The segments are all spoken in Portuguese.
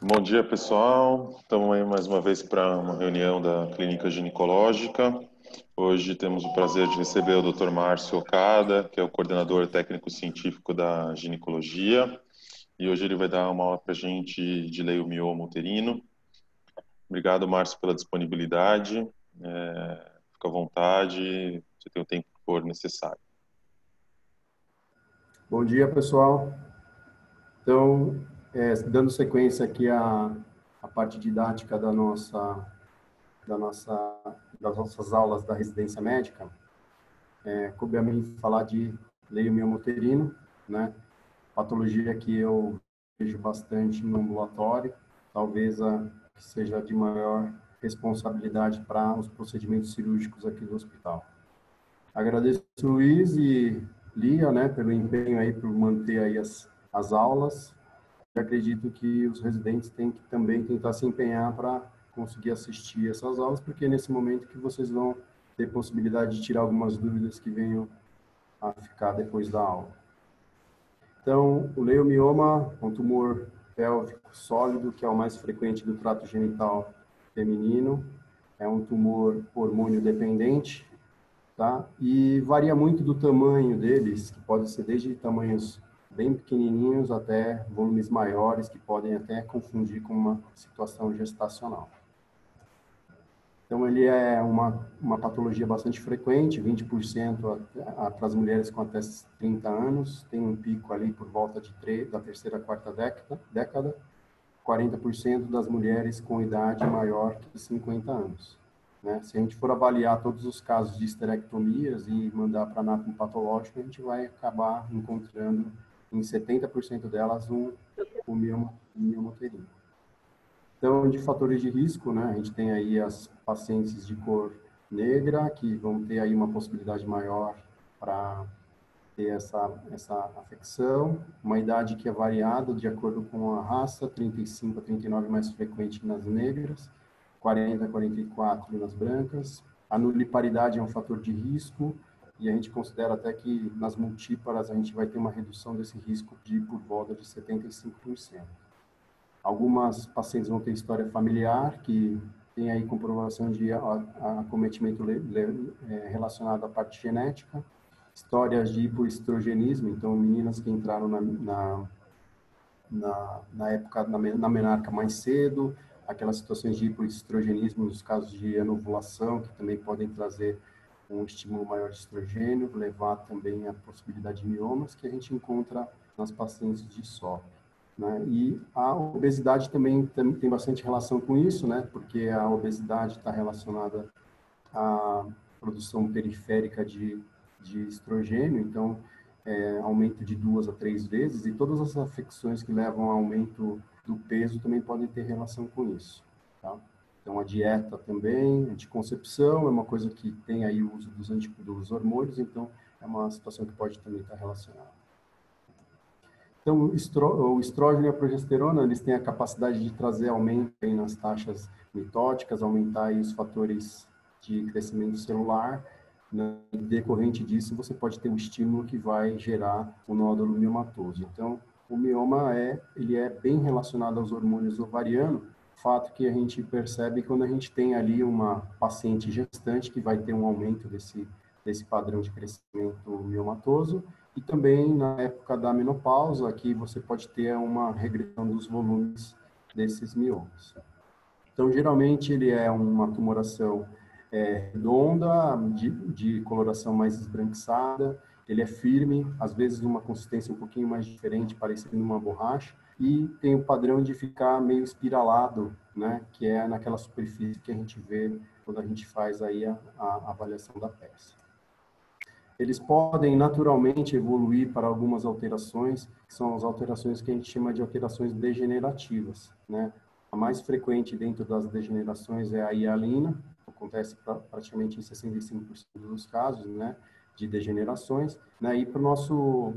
Bom dia, pessoal. Estamos aí mais uma vez para uma reunião da Clínica Ginecológica. Hoje temos o prazer de receber o Dr. Márcio Okada, que é o coordenador técnico-científico da ginecologia. E hoje ele vai dar uma aula para a gente de leiomioma uterino. Obrigado, Márcio, pela disponibilidade. Fica à vontade, você tem o tempo que for necessário. Bom dia, pessoal. Então, dando sequência aqui à parte didática das nossas aulas da residência médica, coube a mim falar de leiomioma uterino, né? Patologia que eu vejo bastante no ambulatório, talvez que seja de maior responsabilidade para os procedimentos cirúrgicos aqui do hospital. Agradeço Luiz e Lia, né, pelo empenho aí por manter aí as aulas. Eu acredito que os residentes têm que também tentar se empenhar para conseguir assistir essas aulas, porque é nesse momento que vocês vão ter possibilidade de tirar algumas dúvidas que venham a ficar depois da aula. Então, o leiomioma é um tumor pélvico sólido, que é o mais frequente do trato genital feminino. É um tumor hormônio dependente, tá? E varia muito do tamanho deles, que pode ser desde tamanhos bem pequenininhos até volumes maiores, que podem até confundir com uma situação gestacional. Então, ele é uma patologia bastante frequente, 20% para as mulheres com até 30 anos, tem um pico ali por volta da terceira, quarta década, 40% das mulheres com idade maior que 50 anos. Né? Se a gente for avaliar todos os casos de esterectomias e mandar para anátomo patológico, a gente vai acabar encontrando em 70% delas um mioma uterino. Então, de fatores de risco, né, a gente tem aí as pacientes de cor negra, que vão ter aí uma possibilidade maior para ter essa afecção, uma idade que é variada de acordo com a raça, 35 a 39 mais frequente nas negras, 40 a 44 nas brancas. A nuliparidade é um fator de risco, e a gente considera até que nas multíparas a gente vai ter uma redução desse risco de por volta de 75%. Algumas pacientes vão ter história familiar, que tem aí comprovação de acometimento relacionado à parte genética, histórias de hipoestrogenismo, então meninas que entraram na época, na menarca mais cedo, aquelas situações de hipoestrogenismo nos casos de anovulação, que também podem trazer um estímulo maior de estrogênio, levar também a possibilidade de miomas, que a gente encontra nas pacientes de SOP. Né? E a obesidade também tem bastante relação com isso, né? Porque a obesidade está relacionada à produção periférica de estrogênio, então aumento de 2 a 3 vezes, e todas as afecções que levam ao aumento do peso também podem ter relação com isso. Tá? Então, a dieta também, anticoncepção é uma coisa que tem aí o uso dos hormônios, então é uma situação que pode também estar relacionada. Então, o estrógeno e a progesterona, eles têm a capacidade de trazer aumento aí nas taxas mitóticas, aumentar aí os fatores de crescimento celular. Né? Decorrente disso, você pode ter um estímulo que vai gerar o nódulo miomatoso. Então, o mioma ele é bem relacionado aos hormônios ovarianos, fato que a gente percebe quando a gente tem ali uma paciente gestante que vai ter um aumento desse padrão de crescimento miomatoso, e também na época da menopausa, que você pode ter uma regressão dos volumes desses miomas. Então, geralmente, ele é uma tumoração redonda, de coloração mais esbranquiçada, ele é firme, às vezes uma consistência um pouquinho mais diferente, parecendo uma borracha, e tem o padrão de ficar meio espiralado, né, que é naquela superfície que a gente vê quando a gente faz aí a avaliação da peça. Eles podem naturalmente evoluir para algumas alterações, que são as alterações que a gente chama de alterações degenerativas, né? A mais frequente dentro das degenerações é a hialina, acontece praticamente em 65% dos casos, né, de degenerações, né? E para o nosso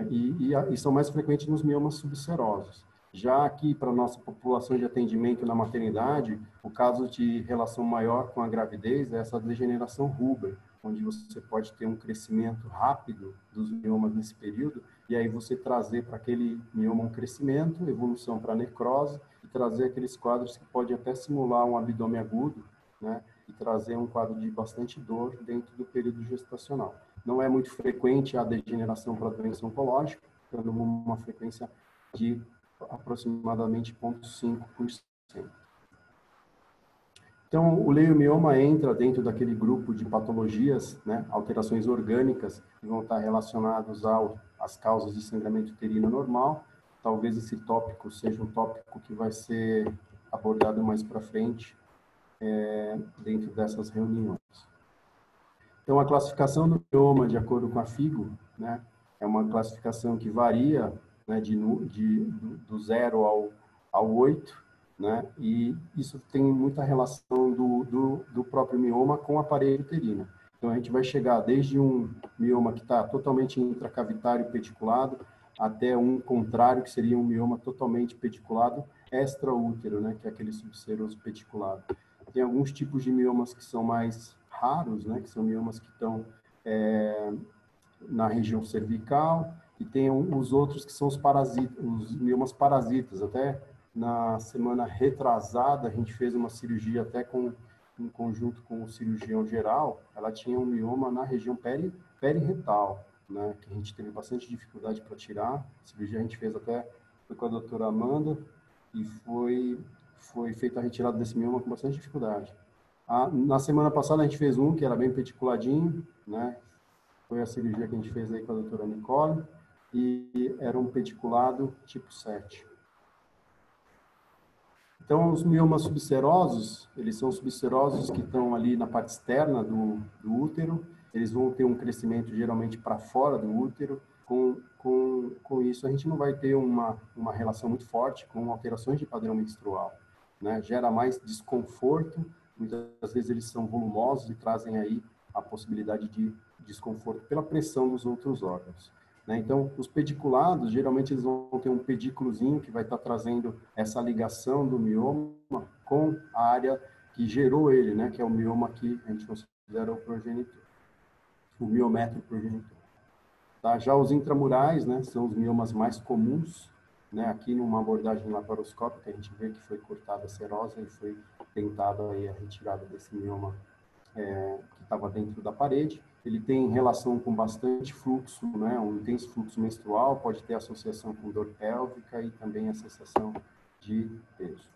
e são mais frequentes nos miomas subserosos. Já aqui, para a nossa população de atendimento na maternidade, o caso de relação maior com a gravidez é essa degeneração Huber, onde você pode ter um crescimento rápido dos miomas nesse período, e aí você trazer para aquele mioma um crescimento, evolução para necrose, e trazer aqueles quadros que podem até simular um abdômen agudo, né? E trazer um quadro de bastante dor dentro do período gestacional. Não é muito frequente a degeneração para doença oncológica, tendo uma frequência de aproximadamente 0,5%. Então, o leiomioma entra dentro daquele grupo de patologias, né, alterações orgânicas, que vão estar relacionadas às causas de sangramento uterino normal. Talvez esse tópico seja um tópico que vai ser abordado mais para frente, dentro dessas reuniões. Então, a classificação do mioma, de acordo com a FIGO, né, é uma classificação que varia, né, do 0 ao 8, né, e isso tem muita relação do próprio mioma com a parede uterina. Então, a gente vai chegar desde um mioma que está totalmente intracavitário pediculado, até um contrário, que seria um mioma totalmente pediculado extraútero, né, que é aquele subseroso pediculado. Tem alguns tipos de miomas que são mais raros, né, que são miomas que estão na região cervical, e tem os outros que são os parasitas, os miomas parasitas. Até na semana retrasada, a gente fez uma cirurgia até em conjunto com o cirurgião geral, ela tinha um mioma na região periretal, né, que a gente teve bastante dificuldade para tirar. A cirurgia a gente fez até, foi com a doutora Amanda, e foi feita a retirada desse mioma com bastante dificuldade. Na semana passada a gente fez um que era bem pediculadinho, né? Foi a cirurgia que a gente fez aí com a doutora Nicole, e era um pediculado tipo 7. Então, os miomas subserosos, eles são subserosos que estão ali na parte externa do útero, eles vão ter um crescimento geralmente para fora do útero. Com isso, a gente não vai ter uma relação muito forte com alterações de padrão menstrual, né? Gera mais desconforto, muitas vezes eles são volumosos e trazem aí a possibilidade de desconforto pela pressão dos outros órgãos, né? Então, os pediculados, geralmente eles vão ter um pedículozinho que vai estar trazendo essa ligação do mioma com a área que gerou ele, né? Que é o mioma que a gente considera o progenitor, o miométrio progenitor. Tá? Já os intramurais, né, são os miomas mais comuns, né? Aqui numa abordagem laparoscópica, a gente vê que foi cortada a serosa e foi tentada aí a retirada desse mioma que estava dentro da parede. Ele tem relação com bastante fluxo, né, um intenso fluxo menstrual, pode ter associação com dor pélvica e também a sensação de peso.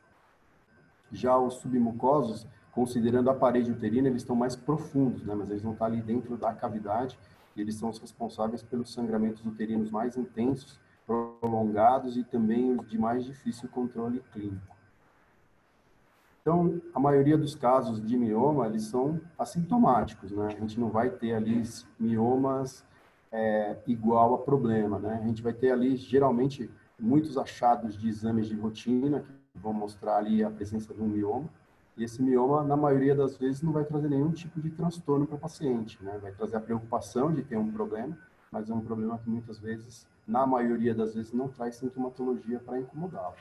Já os submucosos, considerando a parede uterina, eles estão mais profundos, né, mas eles vão estar ali dentro da cavidade, e eles são os responsáveis pelos sangramentos uterinos mais intensos, prolongados e também os de mais difícil controle clínico. Então, a maioria dos casos de mioma, eles são assintomáticos, né? A gente não vai ter ali miomas igual a problema, né? A gente vai ter ali, geralmente, muitos achados de exames de rotina que vão mostrar ali a presença de um mioma. E esse mioma, na maioria das vezes, não vai trazer nenhum tipo de transtorno para o paciente, né? Vai trazer a preocupação de ter um problema, mas é um problema que muitas vezes, na maioria das vezes, não traz sintomatologia para incomodá-lo,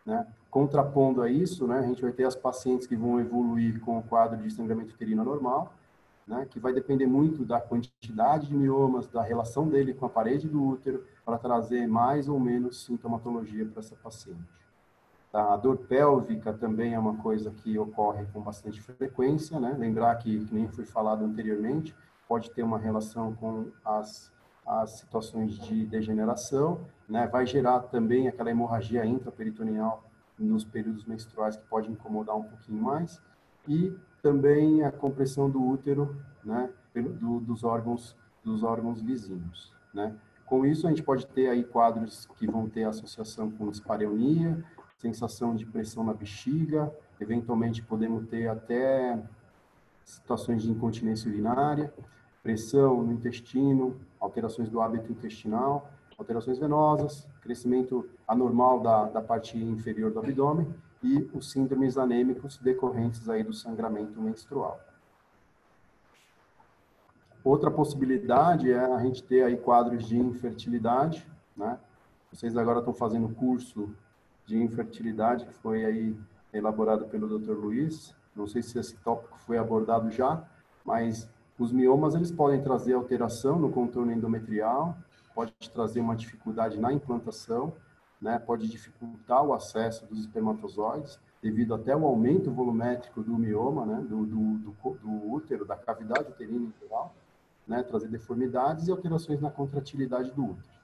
né? Contrapondo a isso, né, a gente vai ter as pacientes que vão evoluir com o quadro de sangramento uterino anormal, né, que vai depender muito da quantidade de miomas, da relação dele com a parede do útero, para trazer mais ou menos sintomatologia para essa paciente. Tá? A dor pélvica também é uma coisa que ocorre com bastante frequência, né? Lembrar que nem foi falado anteriormente, pode ter uma relação com as situações de degeneração, né? Vai gerar também aquela hemorragia intraperitoneal nos períodos menstruais, que pode incomodar um pouquinho mais, e também a compressão do útero, né? Dos órgãos vizinhos, né? Com isso, a gente pode ter aí quadros que vão ter associação com dispareunia, sensação de pressão na bexiga, eventualmente podemos ter até situações de incontinência urinária, pressão no intestino, alterações do hábito intestinal, alterações venosas, crescimento anormal da parte inferior do abdômen e os síndromes anêmicos decorrentes aí do sangramento menstrual. Outra possibilidade é a gente ter aí quadros de infertilidade, né? Vocês agora estão fazendo curso de infertilidade, que foi aí elaborado pelo Dr. Luiz. Não sei se esse tópico foi abordado já, mas Os miomas, eles podem trazer alteração no contorno endometrial, pode trazer uma dificuldade na implantação, né? Pode dificultar o acesso dos espermatozoides, devido até ao aumento volumétrico do mioma, né? Do útero, da cavidade uterina em geral, né? Trazer deformidades e alterações na contratilidade do útero.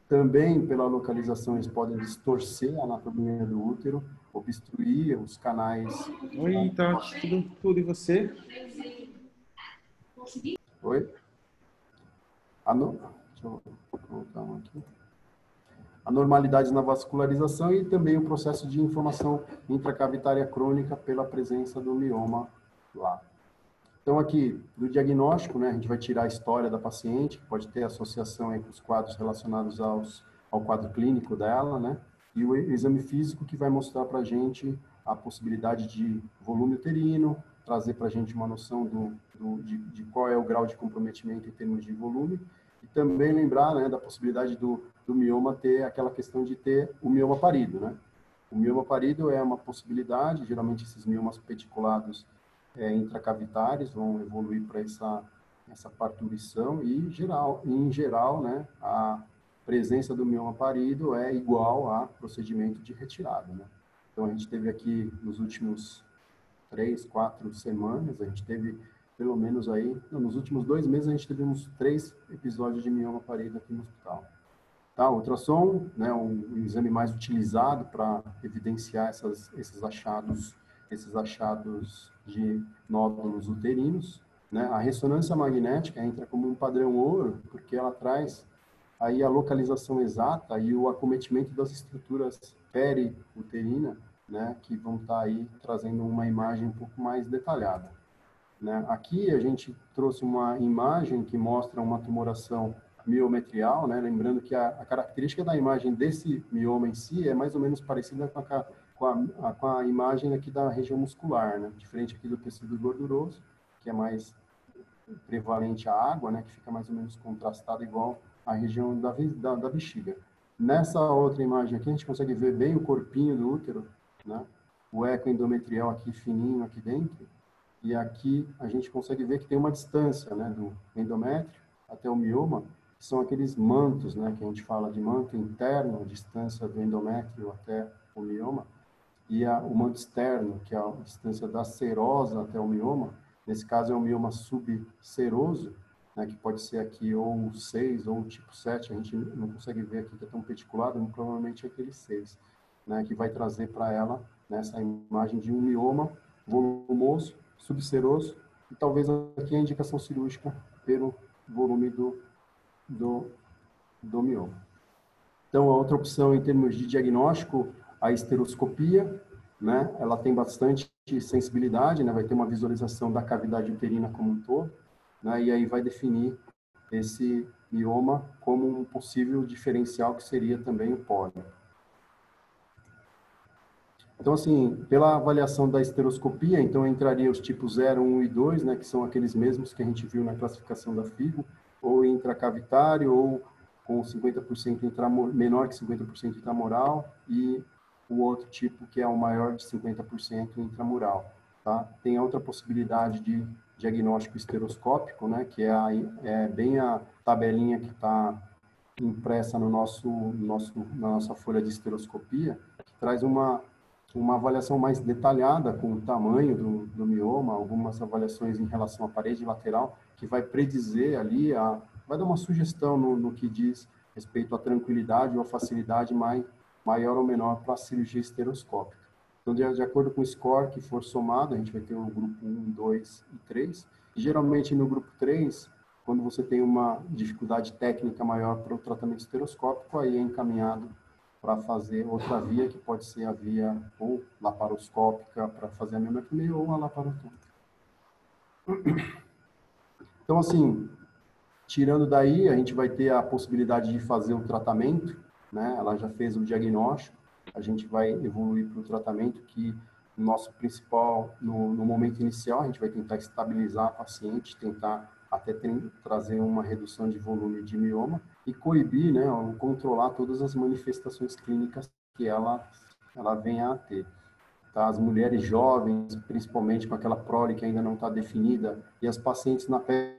Também, pela localização, eles podem distorcer a anatomia do útero, obstruir os canais... Oi, tá tudo, e você? Oi? Deixa eu colocar um aqui. Anormalidades na vascularização e também o processo de inflamação intracavitária crônica pela presença do mioma lá. Então, aqui, do diagnóstico, né, a gente vai tirar a história da paciente, que pode ter associação aí com os quadros relacionados ao quadro clínico dela, né, e o exame físico que vai mostrar para a gente a possibilidade de volume uterino, trazer para a gente uma noção de qual é o grau de comprometimento em termos de volume, e também lembrar, né, da possibilidade do mioma ter aquela questão de ter o mioma parido, né. O mioma parido é uma possibilidade, geralmente esses miomas peticulados intracavitários vão evoluir para essa parturição e, em geral, né, a presença do mioma parido é igual a procedimento de retirada, né. Então, a gente teve aqui nos últimos 3, 4 semanas, a gente teve pelo menos aí, nos últimos 2 meses, a gente teve uns 3 episódios de mioma parido aqui no hospital. Tá, o ultrassom, né, um exame mais utilizado para evidenciar esses achados de nódulos uterinos, né? A ressonância magnética entra como um padrão ouro, porque ela traz aí a localização exata e o acometimento das estruturas periuterina, né, que vão estar aí trazendo uma imagem um pouco mais detalhada, né? Aqui a gente trouxe uma imagem que mostra uma tumoração miometrial, né? Lembrando que a característica da imagem desse mioma em si é mais ou menos parecida com a imagem aqui da região muscular, né? Diferente aqui do tecido gorduroso, que é mais prevalente a água, né? Que fica mais ou menos contrastado igual à região da bexiga. Nessa outra imagem aqui, a gente consegue ver bem o corpinho do útero, né? O eco endometrial aqui fininho aqui dentro. E aqui a gente consegue ver que tem uma distância, né, do endométrio até o mioma, que são aqueles mantos, né, que a gente fala de manto interno, a distância do endométrio até o mioma, e o manto externo, que é a distância da serosa até o mioma. Nesse caso é o mioma subseroso, né, que pode ser aqui ou o 6 ou o tipo 7, a gente não consegue ver aqui que é tão peticulado, mas provavelmente é aquele 6, né, que vai trazer para ela, nessa imagem, de um mioma volumoso, subseroso, e talvez aqui a indicação cirúrgica pelo volume do mioma. Então, a outra opção em termos de diagnóstico, a esteroscopia, né? Ela tem bastante sensibilidade, né? Vai ter uma visualização da cavidade uterina como um todo, né? E aí vai definir esse mioma como um possível diferencial, que seria também o pólipo. Então, assim, pela avaliação da esteroscopia, então entraria os tipos 0, 1 e 2, né, que são aqueles mesmos que a gente viu na classificação da FIGO, ou intracavitário, ou com 50% menor que 50% intramural, e o outro tipo que é o maior de 50% intramural. Tá? Tem outra possibilidade de diagnóstico esteroscópico, né, que é bem a tabelinha que está impressa na nossa folha de esteroscopia, que traz uma avaliação mais detalhada com o tamanho do mioma, algumas avaliações em relação à parede lateral, que vai predizer ali, vai dar uma sugestão no que diz respeito à tranquilidade ou à facilidade maior ou menor para a cirurgia esteroscópica. Então, de acordo com o score que for somado, a gente vai ter o grupo 1, 2 e 3, e geralmente no grupo 3, quando você tem uma dificuldade técnica maior para o tratamento esteroscópico, aí é encaminhado para fazer outra via, que pode ser a via ou laparoscópica para fazer a miometria ou a laparoscópica. Então, assim, tirando daí, a gente vai ter a possibilidade de fazer o tratamento, né? Ela já fez o diagnóstico, a gente vai evoluir para o tratamento, que o nosso principal, no momento inicial, a gente vai tentar estabilizar a paciente, tentar até trazer uma redução de volume de mioma e coibir, né, controlar todas as manifestações clínicas que ela venha a ter. tá? As mulheres jovens, principalmente com aquela prole que ainda não está definida, e as pacientes na pele.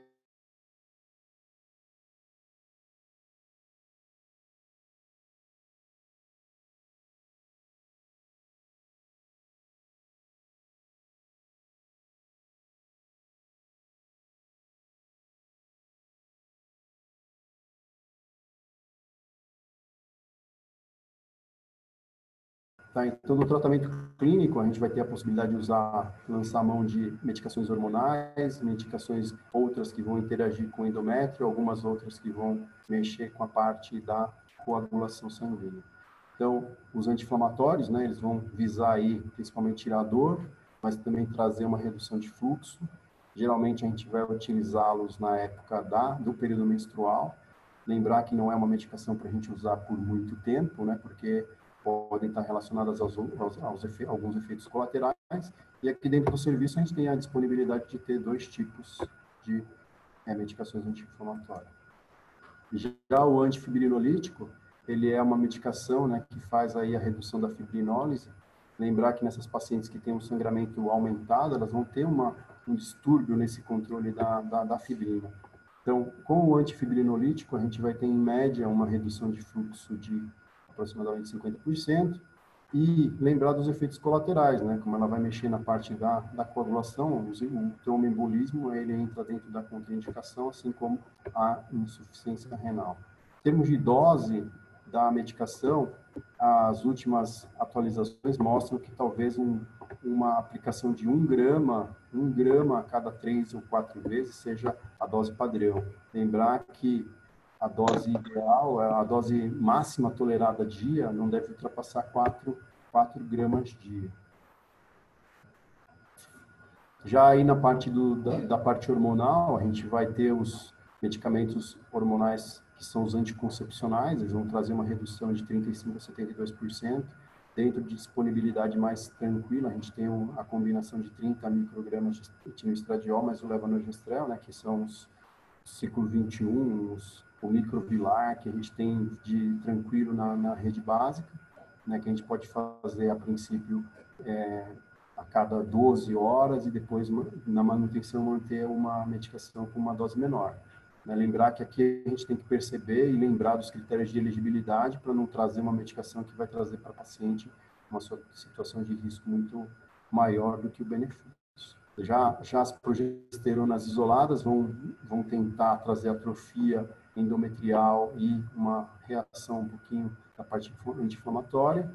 Tá? Em todo o tratamento clínico, a gente vai ter a possibilidade de lançar a mão de medicações hormonais, medicações outras que vão interagir com o endométrio, algumas outras que vão mexer com a parte da coagulação sanguínea. Então, os anti-inflamatórios, né, eles vão visar aí, principalmente tirar a dor, mas também trazer uma redução de fluxo. Geralmente, a gente vai utilizá-los na época do período menstrual. Lembrar que não é uma medicação para a gente usar por muito tempo, né, porque podem estar relacionadas alguns efeitos colaterais. E aqui dentro do serviço a gente tem a disponibilidade de ter 2 tipos de medicações anti-inflamatórias. Já o antifibrinolítico, ele é uma medicação, né, que faz aí a redução da fibrinólise. Lembrar que nessas pacientes que têm um sangramento aumentado, elas vão ter um distúrbio nesse controle da fibrina. Então, com o antifibrinolítico, a gente vai ter, em média, uma redução de fluxo de aproximadamente 50%, e lembrar dos efeitos colaterais, né? Como ela vai mexer na parte da coagulação, o tromboembolismo, ele entra dentro da contraindicação, assim como a insuficiência renal. Em termos de dose da medicação, as últimas atualizações mostram que talvez uma aplicação de 1 grama a cada 3 ou 4 vezes seja a dose padrão. Lembrar que a dose ideal, a dose máxima tolerada dia, não deve ultrapassar 4 gramas dia. Já aí na parte da parte hormonal, a gente vai ter os medicamentos hormonais que são os anticoncepcionais, eles vão trazer uma redução de 35% a 72%. Dentro de disponibilidade mais tranquila, a gente tem a combinação de 30 microgramas de etinoestradiol mais o levonorgestrel, né, que são os ciclo 21, o microvilar, que a gente tem de tranquilo na rede básica, né, que a gente pode fazer a princípio a cada 12 horas e depois na manutenção manter uma medicação com uma dose menor. Né? Lembrar que aqui a gente tem que perceber e lembrar dos critérios de elegibilidade para não trazer uma medicação que vai trazer para o paciente uma situação de risco muito maior do que o benefício. Já as progesteronas isoladas vão tentar trazer atrofia endometrial e uma reação um pouquinho da parte anti-inflamatória.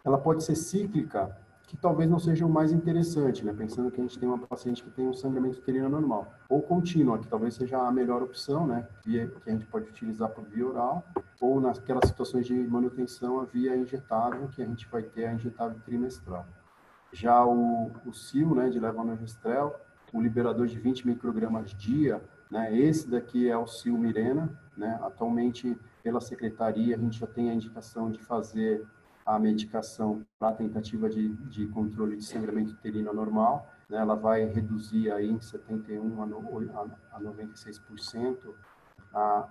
Ela pode ser cíclica, que talvez não seja o mais interessante, né? Pensando que a gente tem uma paciente que tem um sangramento uterino normal, ou contínua, que talvez seja a melhor opção, né? Que a gente pode utilizar por via oral, ou naquelas situações de manutenção, a via injetável, que a gente vai ter a injetável trimestral. Já o SIL, né, de levonorgestrel, o liberador de 20 microgramas dia, né, esse daqui é o SIL Mirena, né? Atualmente, pela secretaria, a gente já tem a indicação de fazer a medicação para a tentativa de controle de sangramento uterino normal, né? Ela vai reduzir aí em 71% a 96%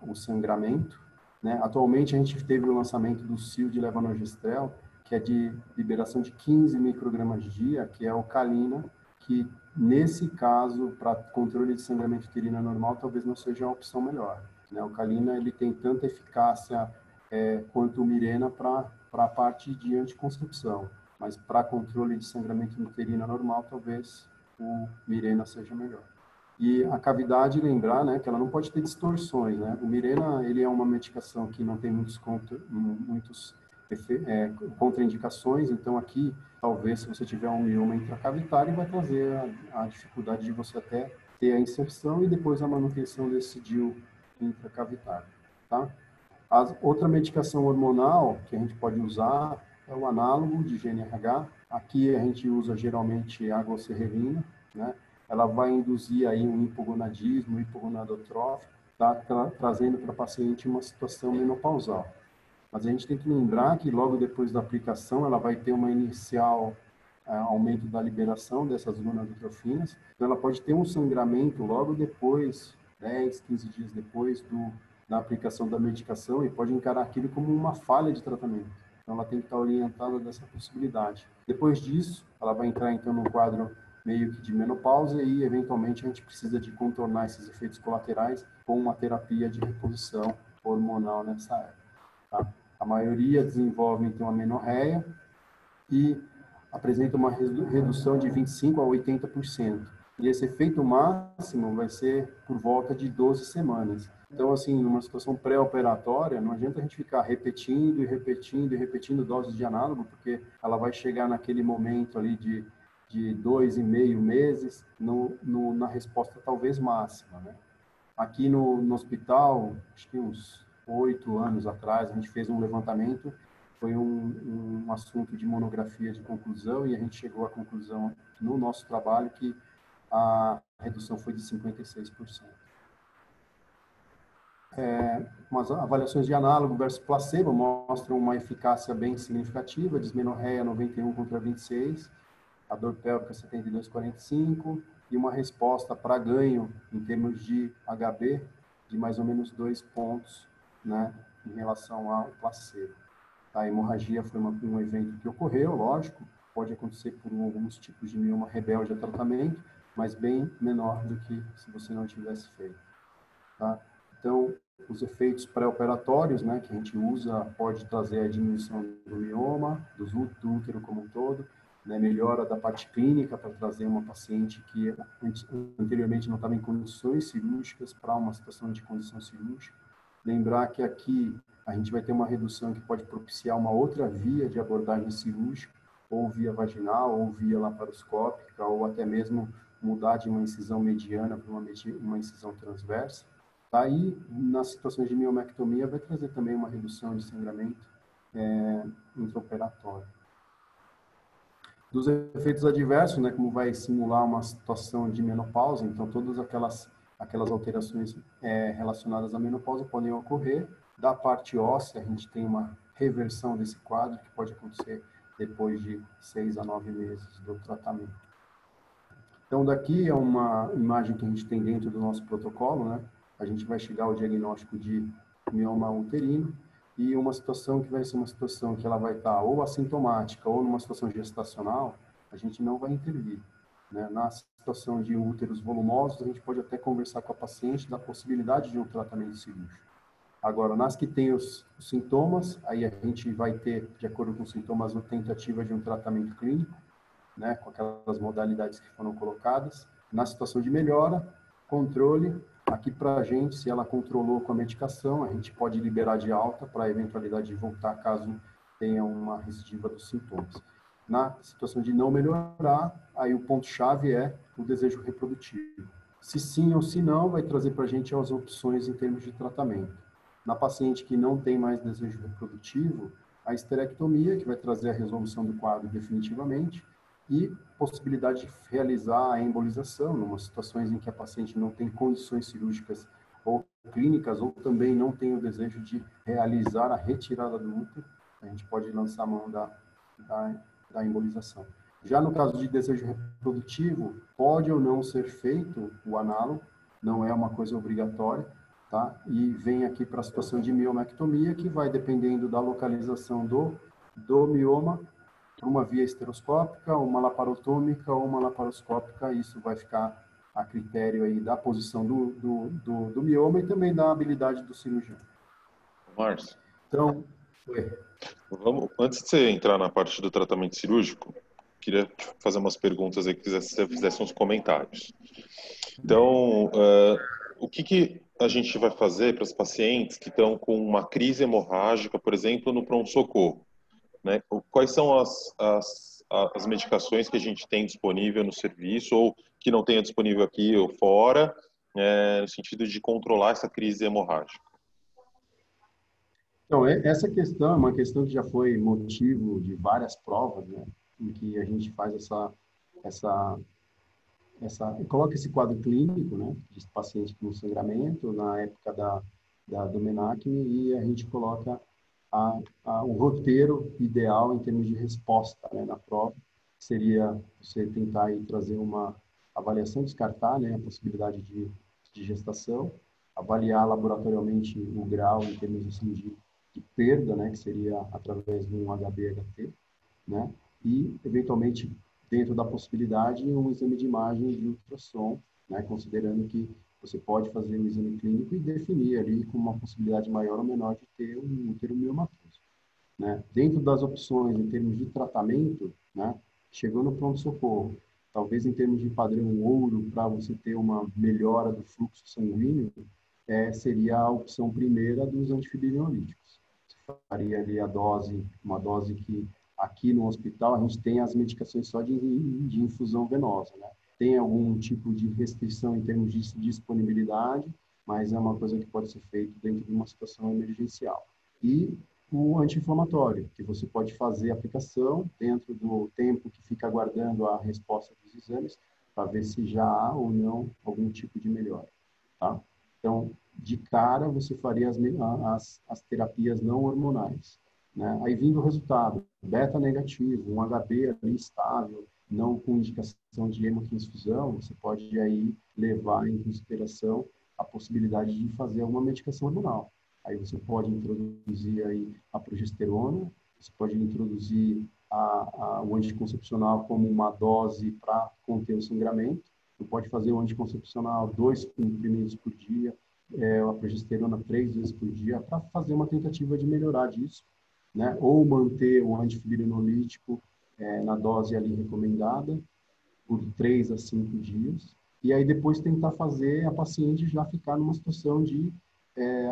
o sangramento, né? Atualmente, a gente teve o lançamento do SIL de levonorgestrel, que é de liberação de 15 microgramas dia, que é o Calina, que nesse caso, para controle de sangramento uterino normal, talvez não seja a opção melhor. Né? O Calina, ele tem tanta eficácia quanto o Mirena para a parte de anticoncepção, mas para controle de sangramento uterino normal, talvez o Mirena seja melhor. E a cavidade, lembrar, né, que ela não pode ter distorções, né? O Mirena, ele é uma medicação que não tem muitos contraindicações, então aqui, talvez, se você tiver um mioma intracavitário, vai trazer a dificuldade de você até ter a inserção e depois a manutenção desse DIU intracavitário, tá? Outra medicação hormonal que a gente pode usar é o análogo de GnRH. Aqui a gente usa geralmente a glocerrelina, né? Ela vai induzir aí um hipogonadismo, hipogonadotrófico, tá? Trazendo para o paciente uma situação menopausal. Mas a gente tem que lembrar que logo depois da aplicação ela vai ter uma inicial aumento da liberação dessas gonadotrofinas. Então ela pode ter um sangramento logo depois, 10, 15 dias depois da aplicação da medicação, e pode encarar aquilo como uma falha de tratamento. Então, ela tem que estar orientada dessa possibilidade. Depois disso, ela vai entrar, então, num quadro meio que de menopausa e, eventualmente, a gente precisa de contornar esses efeitos colaterais com uma terapia de reposição hormonal nessa época. Tá? A maioria desenvolve, então, a menorreia e apresenta uma redução de 25% a 80%. E esse efeito máximo vai ser por volta de 12 semanas. Então, assim, numa situação pré-operatória, não adianta a gente ficar repetindo e repetindo e repetindo doses de análogo, porque ela vai chegar naquele momento ali de 2,5 meses na resposta talvez máxima, né? Aqui no hospital, acho que uns 8 anos atrás, a gente fez um levantamento, foi um assunto de monografia de conclusão, e a gente chegou à conclusão no nosso trabalho que a redução foi de 56%. Umas avaliações de análogo versus placebo mostram uma eficácia bem significativa, dismenorreia 91 contra 26, a dor pélvica 72,45 e uma resposta para ganho em termos de HB de mais ou menos 2 pontos, né, em relação ao placebo. A hemorragia foi um evento que ocorreu, lógico, pode acontecer por alguns tipos de mioma rebelde a tratamento, mas bem menor do que se você não tivesse feito. Tá? Então, os efeitos pré-operatórios, né, que a gente usa, pode trazer a diminuição do mioma, do útero como um todo, né, melhora da parte clínica para trazer uma paciente que anteriormente não estava em condições cirúrgicas para uma situação de condição cirúrgica. Lembrar que aqui a gente vai ter uma redução que pode propiciar uma outra via de abordagem cirúrgica, ou via vaginal, ou via laparoscópica, ou até mesmo mudar de uma incisão mediana para uma incisão transversa. Aí, nas situações de miomectomia, vai trazer também uma redução de sangramento intraoperatório. Dos efeitos adversos, né, como vai simular uma situação de menopausa, então todas aquelas alterações relacionadas à menopausa podem ocorrer. Da parte óssea, a gente tem uma reversão desse quadro, que pode acontecer depois de 6 a 9 meses do tratamento. Então, daqui é uma imagem que a gente tem dentro do nosso protocolo, né? A gente vai chegar ao diagnóstico de mioma uterino, e uma situação que vai ser uma situação que ela vai estar ou assintomática ou numa situação gestacional, a gente não vai intervir, né? Na situação de úteros volumosos, a gente pode até conversar com a paciente da possibilidade de um tratamento cirúrgico. Agora, nas que tem os sintomas, aí a gente vai ter, de acordo com os sintomas, a tentativa de um tratamento clínico, né, com aquelas modalidades que foram colocadas. Na situação de melhora, controle, aqui para a gente, se ela controlou com a medicação, a gente pode liberar de alta para a eventualidade de voltar caso tenha uma recidiva dos sintomas. Na situação de não melhorar, aí o ponto-chave é o desejo reprodutivo. Se sim ou se não, vai trazer para a gente as opções em termos de tratamento. Na paciente que não tem mais desejo reprodutivo, a esterectomia, que vai trazer a resolução do quadro definitivamente, e possibilidade de realizar a embolização, em situações em que a paciente não tem condições cirúrgicas ou clínicas, ou também não tem o desejo de realizar a retirada do útero, a gente pode lançar a mão da embolização. Já no caso de desejo reprodutivo, pode ou não ser feito o análogo, não é uma coisa obrigatória, tá? E vem aqui para a situação de miomectomia, que vai dependendo da localização do mioma, para uma via esteroscópica, uma laparotômica ou uma laparoscópica. Isso vai ficar a critério aí da posição do mioma e também da habilidade do cirurgião. Márcio, Então, antes de você entrar na parte do tratamento cirúrgico, queria fazer umas perguntas aí que você fizesse uns comentários. Então, o que a gente vai fazer para os pacientes que estão com uma crise hemorrágica, por exemplo, no pronto-socorro, né? Quais são as medicações que a gente tem disponível no serviço ou que não tenha disponível aqui ou fora, no sentido de controlar essa crise hemorrágica? Então, essa questão é uma questão que já foi motivo de várias provas, né, em que a gente faz coloca esse quadro clínico, né, de paciente com sangramento na época do menacme, e a gente coloca o roteiro ideal em termos de resposta, né, na prova, seria você tentar aí trazer uma avaliação, descartar, né, a possibilidade de gestação, avaliar laboratorialmente o grau em termos assim, de perda, né, que seria através de um HB-HT, né, e, eventualmente, dentro da possibilidade, um exame de imagem de ultrassom, né, considerando que você pode fazer um exame clínico e definir ali com uma possibilidade maior ou menor de ter um útero miomatoso, né. Dentro das opções em termos de tratamento, né, chegou no pronto-socorro, talvez em termos de padrão ouro, para você ter uma melhora do fluxo sanguíneo, seria a opção primeira dos antifibrinoloíticos. Você faria ali uma dose que aqui no hospital a gente tem as medicações só de infusão venosa, né? Tem algum tipo de restrição em termos de disponibilidade, mas é uma coisa que pode ser feita dentro de uma situação emergencial. E o anti-inflamatório, que você pode fazer a aplicação dentro do tempo que fica aguardando a resposta dos exames, para ver se já há ou não algum tipo de melhora, tá? Então, de cara, você faria as terapias não hormonais, né? Aí vindo o resultado, beta negativo, um HB ali estável, não com indicação de hemotransfusão, você pode aí levar em consideração a possibilidade de fazer alguma medicação hormonal. Aí você pode introduzir aí a progesterona, você pode introduzir o anticoncepcional como uma dose para conter o sangramento, você pode fazer o anticoncepcional 2 comprimidos por dia, a progesterona 3 vezes por dia, para fazer uma tentativa de melhorar disso, né? Ou manter o antifibrinololítico na dose ali recomendada por 3 a 5 dias, e aí depois tentar fazer a paciente já ficar numa situação de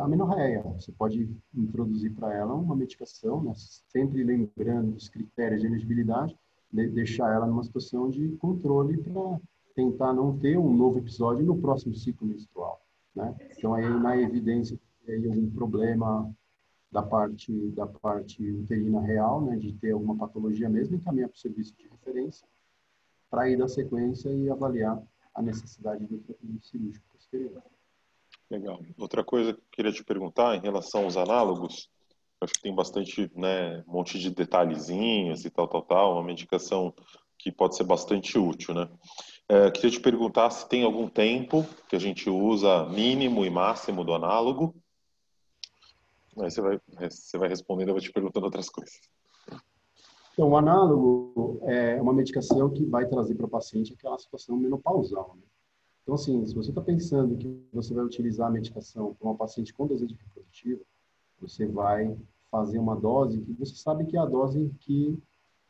amenorreia. Você pode introduzir para ela uma medicação, né? Sempre lembrando dos critérios de elegibilidade, deixar ela numa situação de controle para tentar não ter um novo episódio no próximo ciclo menstrual, né? Então, aí na evidência tem algum problema da parte uterina real, né, de ter alguma patologia mesmo, encaminhar para o serviço de referência para ir dar sequência e avaliar a necessidade do tratamento cirúrgico posterior. Legal. Outra coisa que eu queria te perguntar em relação aos análogos, acho que tem bastante, né, um monte de detalhezinhos e tal, uma medicação que pode ser bastante útil, né? Queria te perguntar se tem algum tempo que a gente usa mínimo e máximo do análogo. Aí você vai respondendo, eu vou te perguntando outras coisas. Então, o análogo é uma medicação que vai trazer para o paciente aquela situação menopausal, né? Então, assim, se você está pensando que você vai utilizar a medicação para uma paciente com desejo reprodutivo, você vai fazer uma dose que você sabe que é a dose que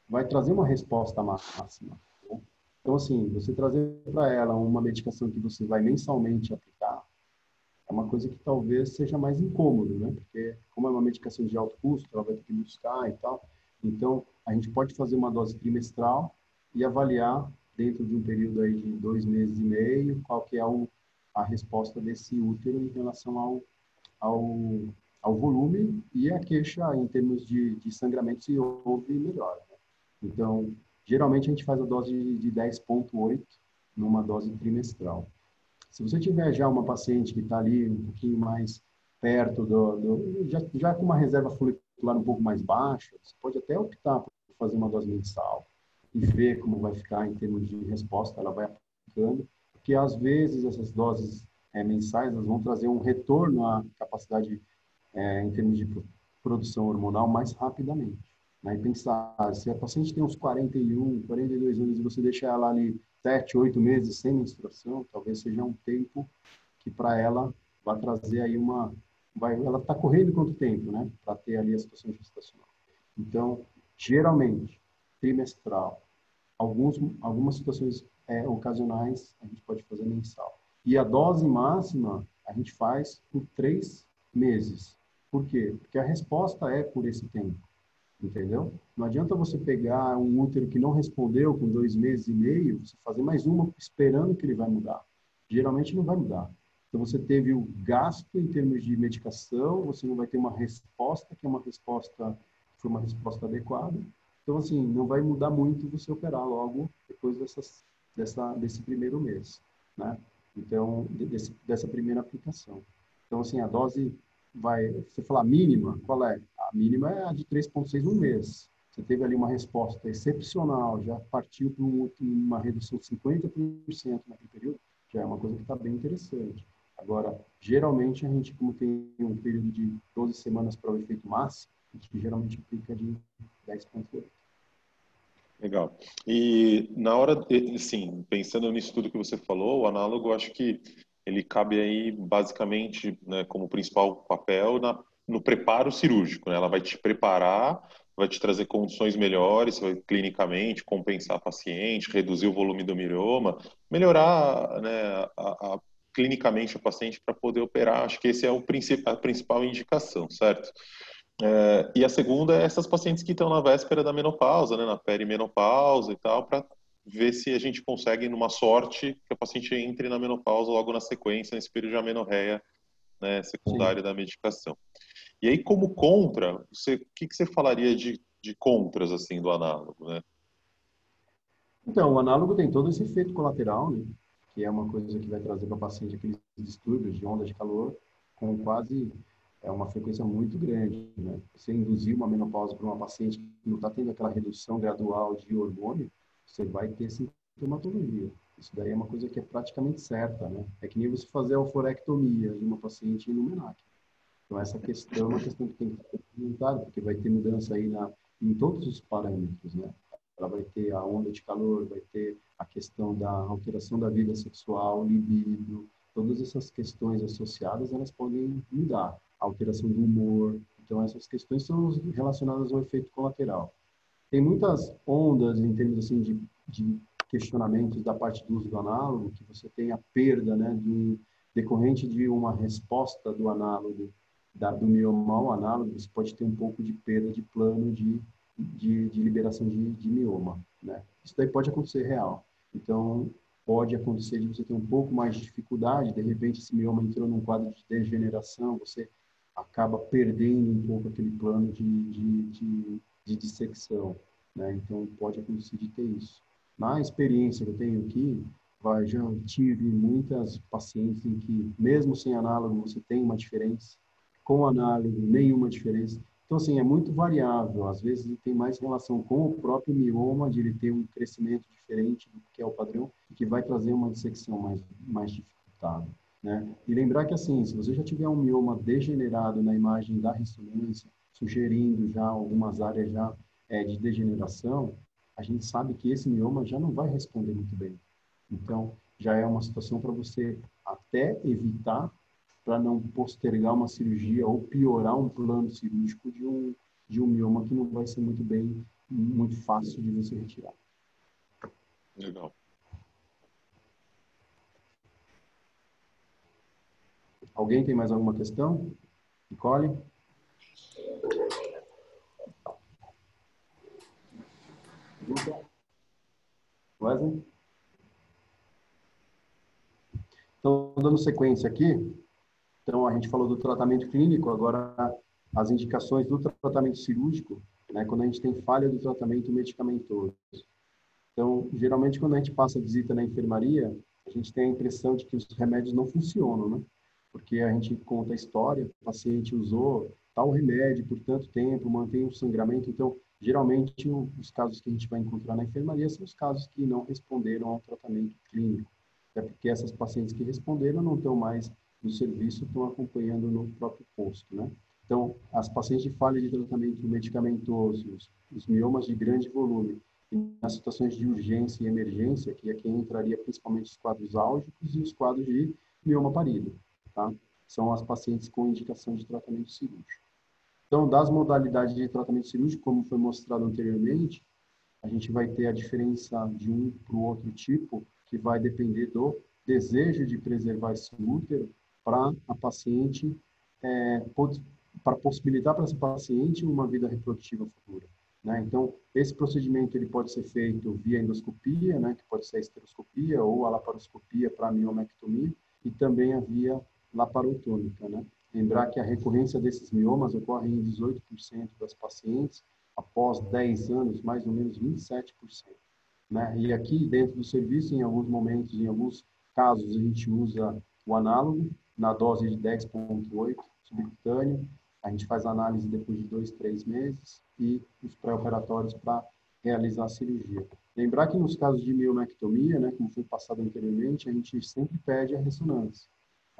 vai trazer uma resposta máxima, né? Então, assim, você trazer para ela uma medicação que você vai mensalmente aplicar é uma coisa que talvez seja mais incômodo, né? Porque como é uma medicação de alto custo, ela vai ter que buscar e tal. Então, a gente pode fazer uma dose trimestral e avaliar dentro de um período aí de 2 meses e meio qual que é a resposta desse útero em relação ao, ao volume e a queixa em termos de sangramento se houve melhora, né? Então, geralmente a gente faz a dose de 10,8 numa dose trimestral. Se você tiver já uma paciente que está ali um pouquinho mais perto já com uma reserva folicular um pouco mais baixa, você pode até optar por fazer uma dose mensal e ver como vai ficar em termos de resposta, ela vai aplicando, porque às vezes essas doses mensais elas vão trazer um retorno à capacidade em termos de produção hormonal mais rapidamente, né? E pensar, se a paciente tem uns 41, 42 anos e você deixa ela ali 7, 8 meses sem menstruação, talvez seja um tempo que para ela vai trazer aí ela está correndo quanto tempo, né? Para ter ali a situação gestacional. Então, geralmente, trimestral, algumas situações ocasionais a gente pode fazer mensal. E a dose máxima a gente faz por 3 meses. Por quê? Porque a resposta é por esse tempo, entendeu? Não adianta você pegar um útero que não respondeu com 2 meses e meio, você fazer mais uma esperando que ele vai mudar. Geralmente não vai mudar. Então você teve o gasto em termos de medicação, você não vai ter uma resposta que foi uma resposta adequada. Então assim, não vai mudar muito você operar logo depois desse primeiro mês, né? Então dessa primeira aplicação. Então assim, a dose você falar mínima, qual é? A mínima é a de 3,6 no mês. Você teve ali uma resposta excepcional, já partiu para uma redução de 50% naquele período, já é uma coisa que está bem interessante. Agora, geralmente, a gente, como tem um período de 12 semanas para o efeito máximo, a gente geralmente aplica de 10,8. Legal. E na hora, sim, pensando nisso tudo que você falou, o análogo, acho que ele cabe aí basicamente, né, como principal papel no preparo cirúrgico, né? Ela vai te preparar, vai te trazer condições melhores, vai clinicamente compensar a paciente, reduzir o volume do mioma, melhorar, né, clinicamente o paciente para poder operar. Acho que esse é a principal indicação, certo? E a segunda é essas pacientes que estão na véspera da menopausa, né, na perimenopausa e tal, para ver se a gente consegue, numa sorte, que a paciente entre na menopausa logo na sequência, nesse período de amenorreia, né, Sim. secundária da medicação. E aí, como contra, o que você falaria de contras, assim, do análogo, né? Então, o análogo tem todo esse efeito colateral, né? Que é uma coisa que vai trazer para o paciente aqueles distúrbios de onda de calor com quase uma frequência muito grande, né? Você induzir uma menopausa para uma paciente que não está tendo aquela redução gradual de hormônio, você vai ter sintomatologia. Isso daí é uma coisa que é praticamente certa, né? É que nem você fazer a oforectomia de uma paciente no MENAC. Então, essa questão é uma questão que tem que ser comentada, porque vai ter mudança aí em todos os parâmetros, né? Ela vai ter a onda de calor, vai ter a questão da alteração da vida sexual, libido, todas essas questões associadas, elas podem mudar. A alteração do humor. Então, essas questões são relacionadas ao efeito colateral. Tem muitas ondas em termos assim de questionamentos da parte do uso do análogo, que você tem a perda, né, decorrente de uma resposta do análogo, do mioma ao análogo, você pode ter um pouco de perda de plano de liberação de mioma, né? Isso daí pode acontecer real. Então, pode acontecer de você ter um pouco mais de dificuldade, de repente esse mioma entrou num quadro de degeneração, você acaba perdendo um pouco aquele plano de dissecção, né? Então, pode acontecer de ter isso. Na experiência que eu tenho aqui, já tive muitas pacientes em que, mesmo sem análogo, você tem uma diferença, com análogo, nenhuma diferença. Então, assim, é muito variável. Às vezes, ele tem mais relação com o próprio mioma, de ele ter um crescimento diferente do que é o padrão, e que vai trazer uma dissecção mais dificultada, né? E lembrar que, assim, se você já tiver um mioma degenerado na imagem da ressonância, sugerindo já algumas áreas já de degeneração, a gente sabe que esse mioma já não vai responder muito bem. Então, já é uma situação para você até evitar, para não postergar uma cirurgia ou piorar um plano cirúrgico de um mioma que não vai ser muito fácil de você retirar. Legal. Alguém tem mais alguma questão? Nicole? Wesley? Então, dando sequência aqui, então a gente falou do tratamento clínico, agora as indicações do tratamento cirúrgico, né, quando a gente tem falha do tratamento medicamentoso. Então, geralmente, quando a gente passa a visita na enfermaria, a gente tem a impressão de que os remédios não funcionam, né? Porque a gente conta a história, o paciente usou tal remédio por tanto tempo, mantém o sangramento. Então, geralmente, os casos que a gente vai encontrar na enfermaria são os casos que não responderam ao tratamento clínico. Até porque essas pacientes que responderam não estão mais no serviço, estão acompanhando no próprio posto, né? Então, as pacientes de falha de tratamento medicamentoso, os miomas de grande volume, e nas situações de urgência e emergência, que aqui entraria principalmente os quadros álgicos e os quadros de mioma parido, tá? São as pacientes com indicação de tratamento cirúrgico. Então, das modalidades de tratamento cirúrgico, como foi mostrado anteriormente, a gente vai ter a diferença de um para o outro tipo, que vai depender do desejo de preservar esse útero para a paciente, para possibilitar para essa paciente uma vida reprodutiva futura, né? Então, esse procedimento ele pode ser feito via endoscopia, né, que pode ser a esteroscopia ou a laparoscopia para a miomectomia, e também a via laparotômica, né? Lembrar que a recorrência desses miomas ocorre em 18% das pacientes, após 10 anos, mais ou menos 27%, né? E aqui, dentro do serviço, em alguns momentos, em alguns casos, a gente usa o análogo, na dose de 10,8 subcutâneo. A gente faz análise depois de 2, 3 meses e os pré-operatórios para realizar a cirurgia. Lembrar que nos casos de miomectomia, né, como foi passado anteriormente, a gente sempre pede a ressonância.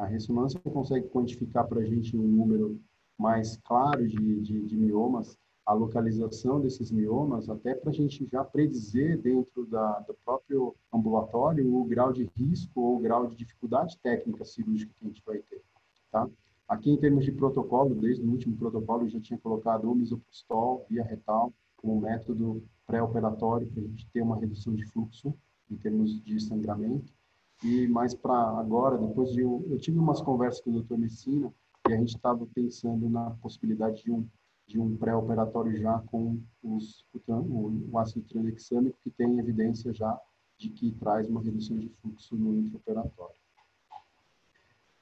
A ressonância consegue quantificar para a gente um número mais claro de miomas, a localização desses miomas, até para a gente já predizer dentro do próprio ambulatório o grau de risco ou o grau de dificuldade técnica cirúrgica que a gente vai ter, tá? Aqui, em termos de protocolo, desde o último protocolo, eu já tinha colocado o misoprostol via retal como método pré-operatório para a gente ter uma redução de fluxo em termos de sangramento. E mais para agora, depois de eu tive umas conversas com o Dr. Messina e a gente estava pensando na possibilidade de um pré-operatório já com o ácido tranexâmico, que tem evidência já de que traz uma redução de fluxo no intraoperatório.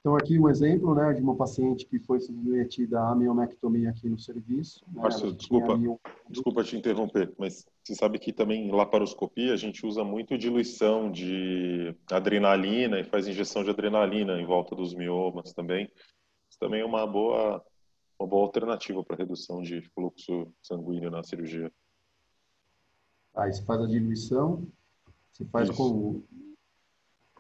Então, aqui um exemplo, né, de uma paciente que foi submetida à mioectomia aqui no serviço. Né, Márcio, desculpa te interromper, mas você sabe que também em laparoscopia a gente usa muito diluição de adrenalina e faz injeção de adrenalina em volta dos miomas também. Isso também é uma boa alternativa para redução de fluxo sanguíneo na cirurgia. Aí você faz a diluição, você faz com...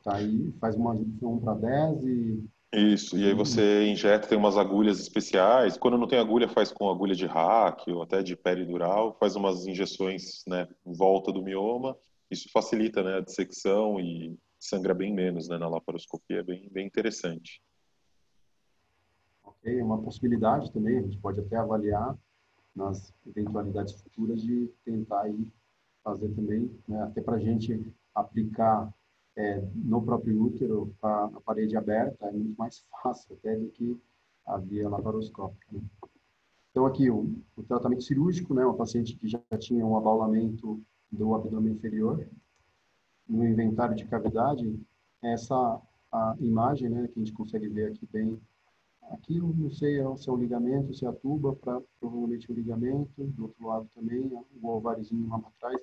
Tá aí, faz uma diluição 1:10 e... Isso, e aí você injeta, tem umas agulhas especiais. Quando não tem agulha, faz com agulha de hack ou até de peridural, faz umas injeções, né, em volta do mioma. Isso facilita, né, a dissecção e sangra bem menos, né, na laparoscopia, é bem interessante. Ok, é uma possibilidade também, a gente pode até avaliar nas eventualidades futuras de tentar aí fazer também, né, até para a gente aplicar no próprio útero a parede aberta, é muito mais fácil até do que a via laparoscópica. Né? Então, aqui, o tratamento cirúrgico, né, uma paciente que já tinha um abaulamento do abdômen inferior, no inventário de cavidade, essa a imagem, né, que a gente consegue ver aqui bem. Aqui eu não sei se é o ligamento, se é a tuba, provavelmente o ligamento, do outro lado também, o ováriozinho lá para trás.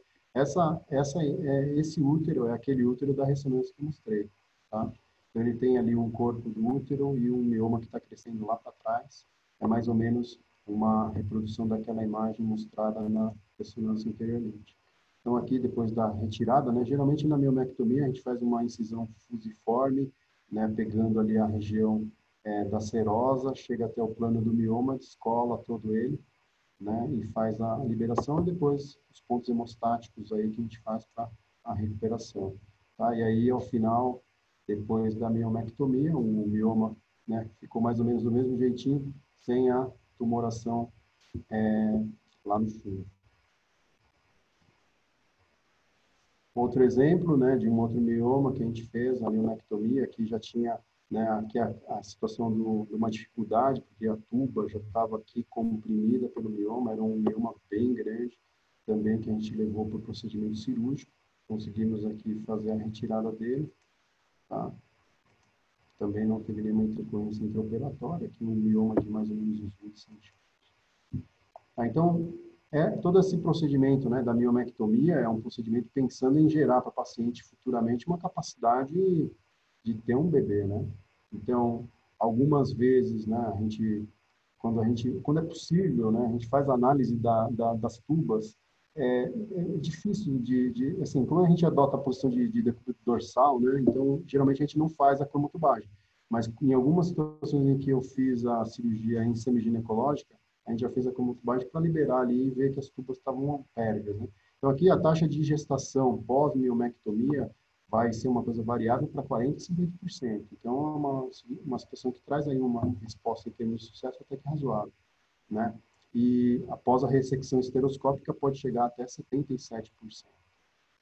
Esse útero é aquele útero da ressonância que eu mostrei, tá? Então ele tem ali um corpo do útero e um mioma que está crescendo lá para trás. É mais ou menos uma reprodução daquela imagem mostrada na ressonância anteriormente. Então aqui, depois da retirada, né, geralmente na miomectomia a gente faz uma incisão fusiforme, né, pegando ali a região da serosa, chega até o plano do mioma, descola todo ele, né, e faz a liberação e depois os pontos hemostáticos aí que a gente faz para a recuperação, tá? E aí, ao final, depois da miomectomia, o mioma, né, ficou mais ou menos do mesmo jeitinho, sem a tumoração lá no fundo. Outro exemplo, né, de um outro mioma que a gente fez, a mionectomia, que já tinha, né, aqui a situação de uma dificuldade, porque a tuba já estava aqui comprimida pelo mioma, era um mioma bem grande, também que a gente levou para o procedimento cirúrgico, conseguimos aqui fazer a retirada dele, tá? Também não teve nenhuma intercorrência intraoperatória, aqui um mioma de mais ou menos uns 20 centímetros. Tá, então, todo esse procedimento, né, da miomectomia é um procedimento pensando em gerar para o paciente futuramente uma capacidade de ter um bebê, né? Então, algumas vezes, né, quando é possível, né, a gente faz análise das tubas. É difícil assim, como a gente adota a posição de decúbito dorsal, né, então geralmente a gente não faz a cromotubagem. Mas em algumas situações em que eu fiz a cirurgia em semiginecológica, a gente já fez a cromotubagem para liberar ali e ver que as tubas estavam pérvias, né? Então, aqui a taxa de gestação pós-miomectomia vai ser uma coisa variável para 40% e 50%. Então, é uma situação que traz aí uma resposta em termos de sucesso até que razoável, né? E após a ressecção esteroscópica pode chegar até 77%.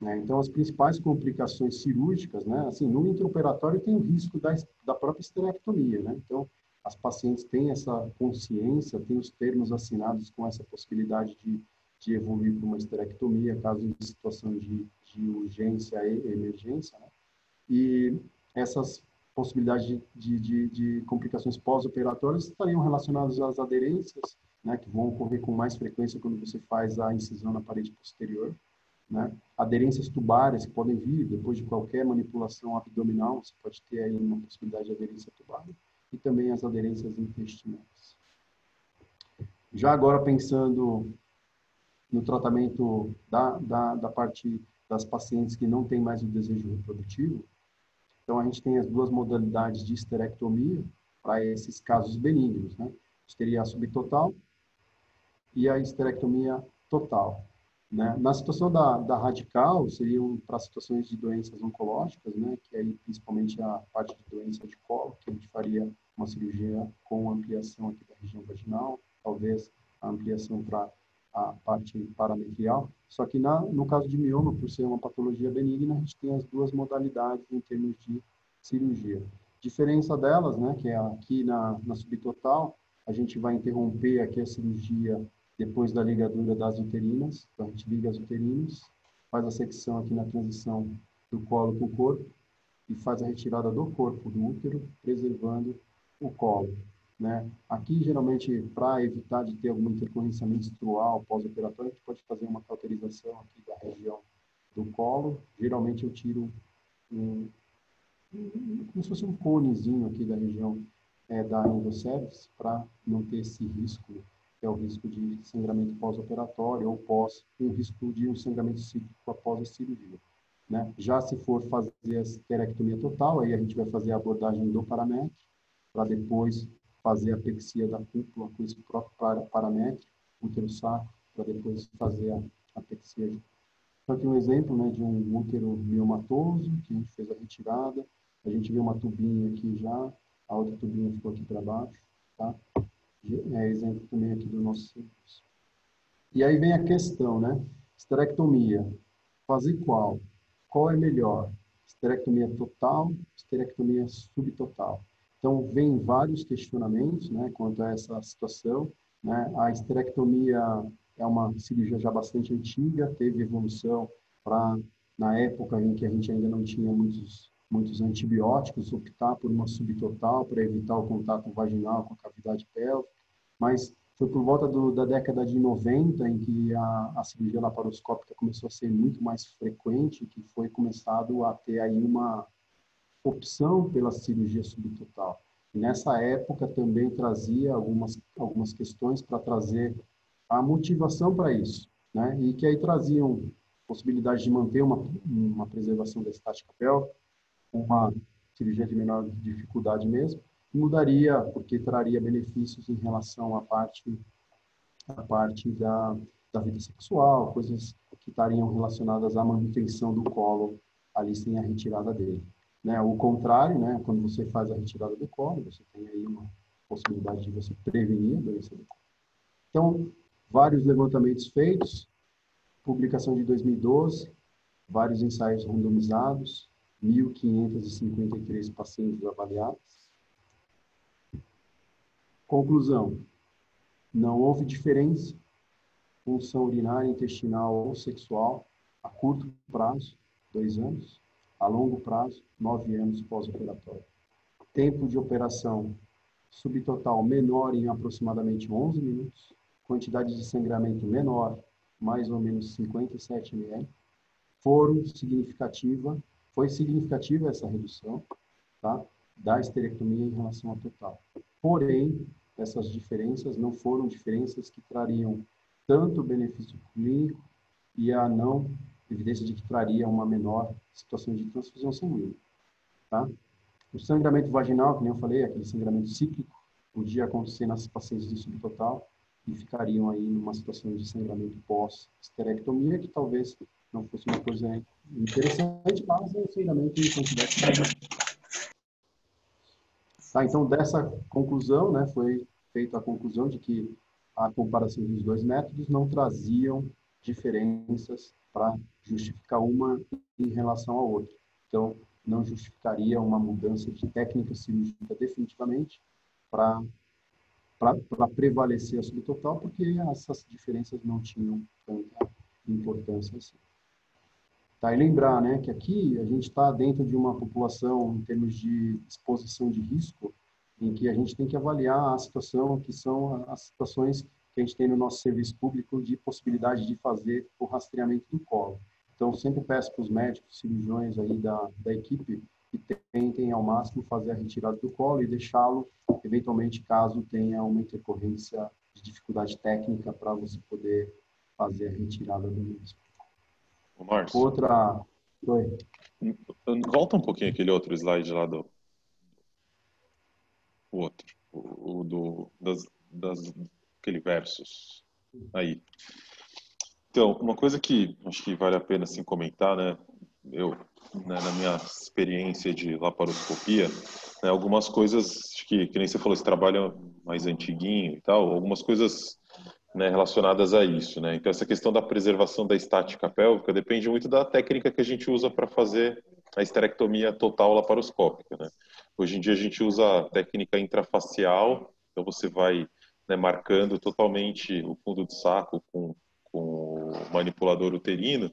Né? Então, as principais complicações cirúrgicas, né? Assim, no intraoperatório tem o risco da própria esterectomia, né? Então, as pacientes têm essa consciência, têm os termos assinados com essa possibilidade de evoluir para uma esterectomia, caso de situação de urgência e emergência, né? E essas possibilidades de complicações pós-operatórias estariam relacionadas às aderências, né, que vão ocorrer com mais frequência quando você faz a incisão na parede posterior, né? Aderências tubárias que podem vir depois de qualquer manipulação abdominal, você pode ter aí uma possibilidade de aderência tubária, e também as aderências intestinais. Já agora pensando no tratamento da parte das pacientes que não têm mais o desejo reprodutivo, Então, a gente tem as duas modalidades de esterectomia para esses casos benignos, né? A gente teria a subtotal e a esterectomia total, né? Na situação da radical, seriam para situações de doenças oncológicas, né? Que aí, principalmente a parte de doença de colo, que a gente faria uma cirurgia com ampliação aqui da região vaginal, talvez a ampliação para a parte parametrial. Só que no caso de mioma, por ser uma patologia benigna, a gente tem as duas modalidades em termos de cirurgia. Diferença delas, né, que é aqui na subtotal, a gente vai interromper aqui a cirurgia depois da ligadura das uterinas. Então, a gente liga as uterinas, faz a secção aqui na transição do colo para o corpo e faz a retirada do corpo do útero, preservando o colo, né? Aqui, geralmente, para evitar de ter alguma intercorrência menstrual pós-operatória, a gente pode fazer uma cauterização aqui da região do colo. Geralmente, eu tiro como se fosse um conezinho aqui da região da endoscervix, para não ter esse risco, que é o risco de sangramento pós-operatório ou um risco de um sangramento cíclico após a cirurgia, né? Já se for fazer a esterectomia total, aí a gente vai fazer a abordagem do paramétrio, para depois fazer a apexia da cúpula com esse próprio paramétrio, útero sacro, para depois fazer a apexia. Então, aqui um exemplo, né, de um útero miomatoso, que a gente fez a retirada. A gente vê uma tubinha aqui já, a outra tubinha ficou aqui para baixo, tá? É exemplo também aqui do nosso serviço. E aí vem a questão, né? Esterectomia. Fazer qual? Qual é melhor? Esterectomia total, esterectomia subtotal. Então, vem vários questionamentos, né, quanto a essa situação, né? A esterectomia é uma cirurgia já bastante antiga, teve evolução para, na época em que a gente ainda não tinha muitos antibióticos, optar por uma subtotal para evitar o contato vaginal com a cavidade pélvica, mas foi por volta da década de 90 em que a cirurgia laparoscópica começou a ser muito mais frequente, que foi começado a ter aí uma opção pela cirurgia subtotal. E nessa época também trazia algumas questões para trazer a motivação para isso, né? E que aí traziam possibilidade de manter uma preservação da estática pélvica, uma cirurgia de menor dificuldade mesmo, mudaria, porque traria benefícios em relação à parte da vida sexual, coisas que estariam relacionadas à manutenção do colo ali sem a retirada dele. Né? O contrário, né? Quando você faz a retirada do colo, você tem aí uma possibilidade de você prevenir a doença do colo. Então, vários levantamentos feitos, publicação de 2012, vários ensaios randomizados, 1.553 pacientes avaliados. Conclusão: não houve diferença, função urinária, intestinal ou sexual, a curto prazo, 2 anos, a longo prazo, 9 anos pós-operatório. Tempo de operação subtotal menor em aproximadamente 11 minutos, quantidade de sangramento menor, mais ou menos 57 ml, foi significativa essa redução, tá, da esterectomia em relação à total. Porém, essas diferenças não foram diferenças que trariam tanto benefício clínico e a não evidência de que traria uma menor situação de transfusão sanguínea, tá? O sangramento vaginal, que nem eu falei, aquele sangramento cíclico, podia acontecer nas pacientes de subtotal e ficariam aí numa situação de sangramento pós-esterectomia, que talvez não fosse uma coisa interessante, mas é um sangramento em quantidade. Tá, então, dessa conclusão, né, foi feita a conclusão de que a comparação dos dois métodos não traziam diferenças para justificar uma em relação à outra. Então, não justificaria uma mudança de técnica cirúrgica definitivamente para prevalecer a subtotal, porque essas diferenças não tinham tanta importância assim. Tá, e lembrar, né, que aqui a gente está dentro de uma população, em termos de exposição de risco, em que a gente tem que avaliar a situação, que são as situações que a gente tem no nosso serviço público de possibilidade de fazer o rastreamento do colo. Então, sempre peço para os médicos, cirurgiões aí da equipe, que tentem ao máximo fazer a retirada do colo e deixá-lo, eventualmente, caso tenha uma intercorrência de dificuldade técnica para você poder fazer a retirada do mesmo. Ô, Márcio, Outra... Oi. Volta um pouquinho aquele outro slide lá do o outro, aquele versus aí. Então, uma coisa que acho que vale a pena assim comentar, né? Eu, né, na minha experiência de laparoscopia, né, algumas coisas que nem você falou, você trabalha mais antiguinho e tal, algumas coisas, né, relacionadas a isso, né? Então, essa questão da preservação da estática pélvica depende muito da técnica que a gente usa para fazer a esterectomia total laparoscópica, né? Hoje em dia a gente usa a técnica intrafacial, então você vai, né, marcando totalmente o fundo do saco com o manipulador uterino,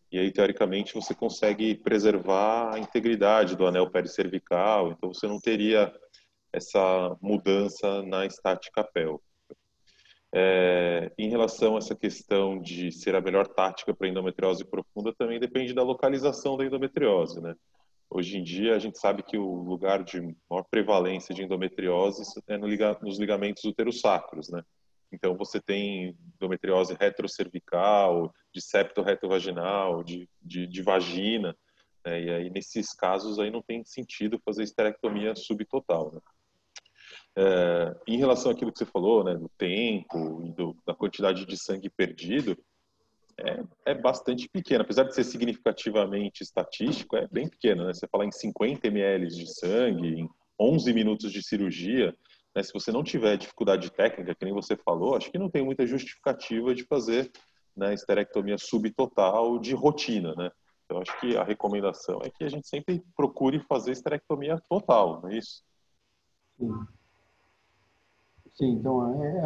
e aí, teoricamente, você consegue preservar a integridade do anel pericervical, então você não teria essa mudança na estática pélvica. Em relação a essa questão de ser a melhor tática para endometriose profunda, também depende da localização da endometriose, né? Hoje em dia, a gente sabe que o lugar de maior prevalência de endometriose é nos ligamentos uterossacros, né? Então, você tem endometriose retrocervical, de septo retovaginal, de vagina, né? E aí, nesses casos, aí não tem sentido fazer esterectomia subtotal, né? Em relação àquilo que você falou, né, do tempo e da quantidade de sangue perdido, é bastante pequeno. Apesar de ser significativamente estatístico, é bem pequeno, né? Você falar em 50 ml de sangue, em 11 minutos de cirurgia, né? Se você não tiver dificuldade técnica, que nem você falou, acho que não tem muita justificativa de fazer, né, esterectomia subtotal de rotina, né? Então, acho que a recomendação é que a gente sempre procure fazer esterectomia total, não é isso? Sim. Sim, então,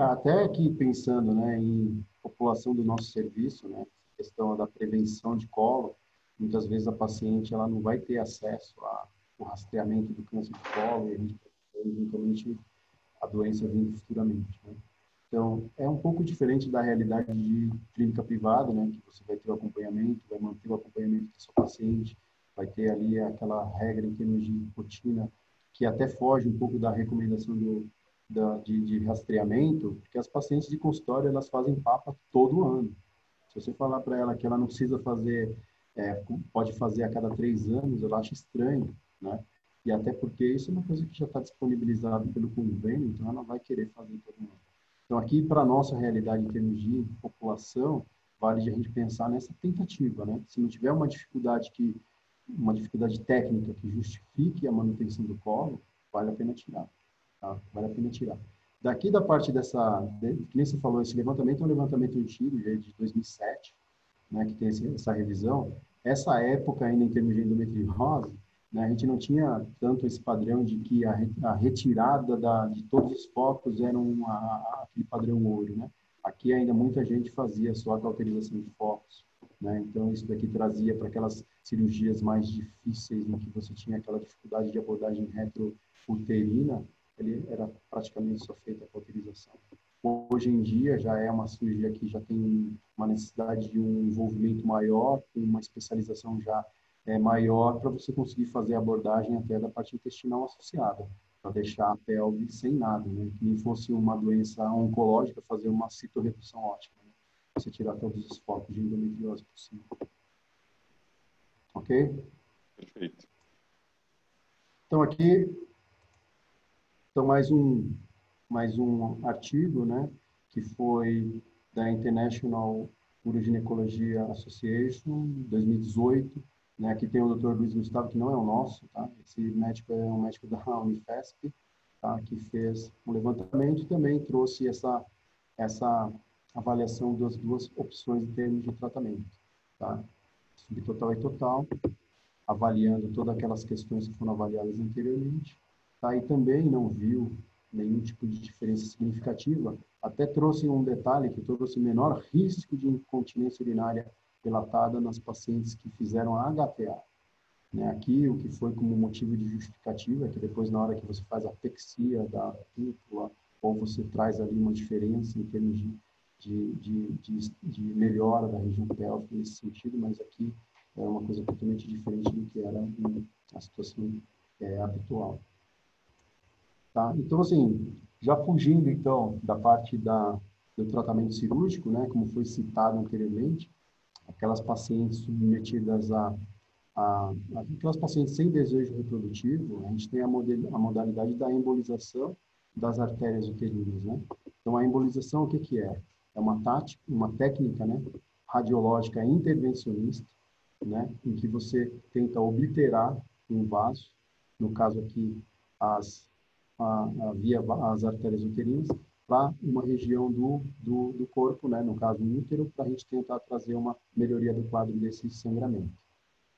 até aqui pensando, né, em população do nosso serviço, né, questão da prevenção de colo, muitas vezes a paciente ela não vai ter acesso ao rastreamento do câncer de colo e a gente eventualmente a doença vindo futuramente, né? Então, é um pouco diferente da realidade de clínica privada, né, que você vai ter o acompanhamento, vai manter o acompanhamento do seu paciente, vai ter ali aquela regra em termos de rotina, que até foge um pouco da recomendação de rastreamento, porque as pacientes de consultório, elas fazem papa todo ano. Se você falar para ela que ela não precisa fazer, pode fazer a cada 3 anos, ela acha estranho, né? E até porque isso é uma coisa que já está disponibilizada pelo convênio, então ela vai querer fazer todo ano. Então, aqui, para a nossa realidade em termos de população, vale a gente pensar nessa tentativa, né? Se não tiver uma dificuldade técnica que justifique a manutenção do colo, vale a pena tirar, tá? Vale a pena tirar. Daqui da parte que nem você falou, esse levantamento é um levantamento antigo, já é de 2007, né, que tem essa revisão. Essa época ainda em termos de endometriose, né, a gente não tinha tanto esse padrão de que a retirada de todos os focos era aquele padrão ouro, né? Aqui ainda muita gente fazia só a cauterização de focos, né? Então isso daqui trazia para aquelas cirurgias mais difíceis, em que você tinha aquela dificuldade de abordagem retrouterina, ele era praticamente só feita a cauterização. Hoje em dia já é uma cirurgia que já tem uma necessidade de um envolvimento maior, uma especialização já maior para você conseguir fazer a abordagem até da parte intestinal associada, para deixar a pelve sem nada, né? Que nem fosse uma doença oncológica, fazer uma citorredução ótica, né? Você tirar todos os focos de endometriose possível. Ok? Perfeito. Então, aqui, mais um artigo, né, que foi da International Uroginecologia Association, 2018, né, aqui tem o Dr. Luiz Gustavo, que não é o nosso, tá? Esse médico é um médico da Unifesp, tá? Que fez um levantamento e também trouxe essa avaliação das duas opções em termos de tratamento, tá? Subtotal e total, avaliando todas aquelas questões que foram avaliadas anteriormente, tá? E também não viu nenhum tipo de diferença significativa. Até trouxe um detalhe que trouxe menor risco de incontinência urinária relatada nas pacientes que fizeram a HTA, né? Aqui, o que foi como motivo de justificativa é que depois, na hora que você faz a pexia da púrpura, ou você traz ali uma diferença em termos de melhora da região pélvica nesse sentido, mas aqui é uma coisa totalmente diferente do que era a situação habitual. Tá? Então, assim, já fugindo, então, da parte do tratamento cirúrgico, né, como foi citado anteriormente, aquelas pacientes submetidas a aquelas pacientes sem desejo reprodutivo, a gente tem a modalidade da embolização das artérias uterinas, né? Então, a embolização, o que que é? É uma tática, uma técnica, né, radiológica intervencionista, né, em que você tenta obliterar um vaso, no caso aqui, via as artérias uterinas, para uma região do corpo, né, no caso, o útero, para a gente tentar trazer uma melhoria do quadro desse sangramento.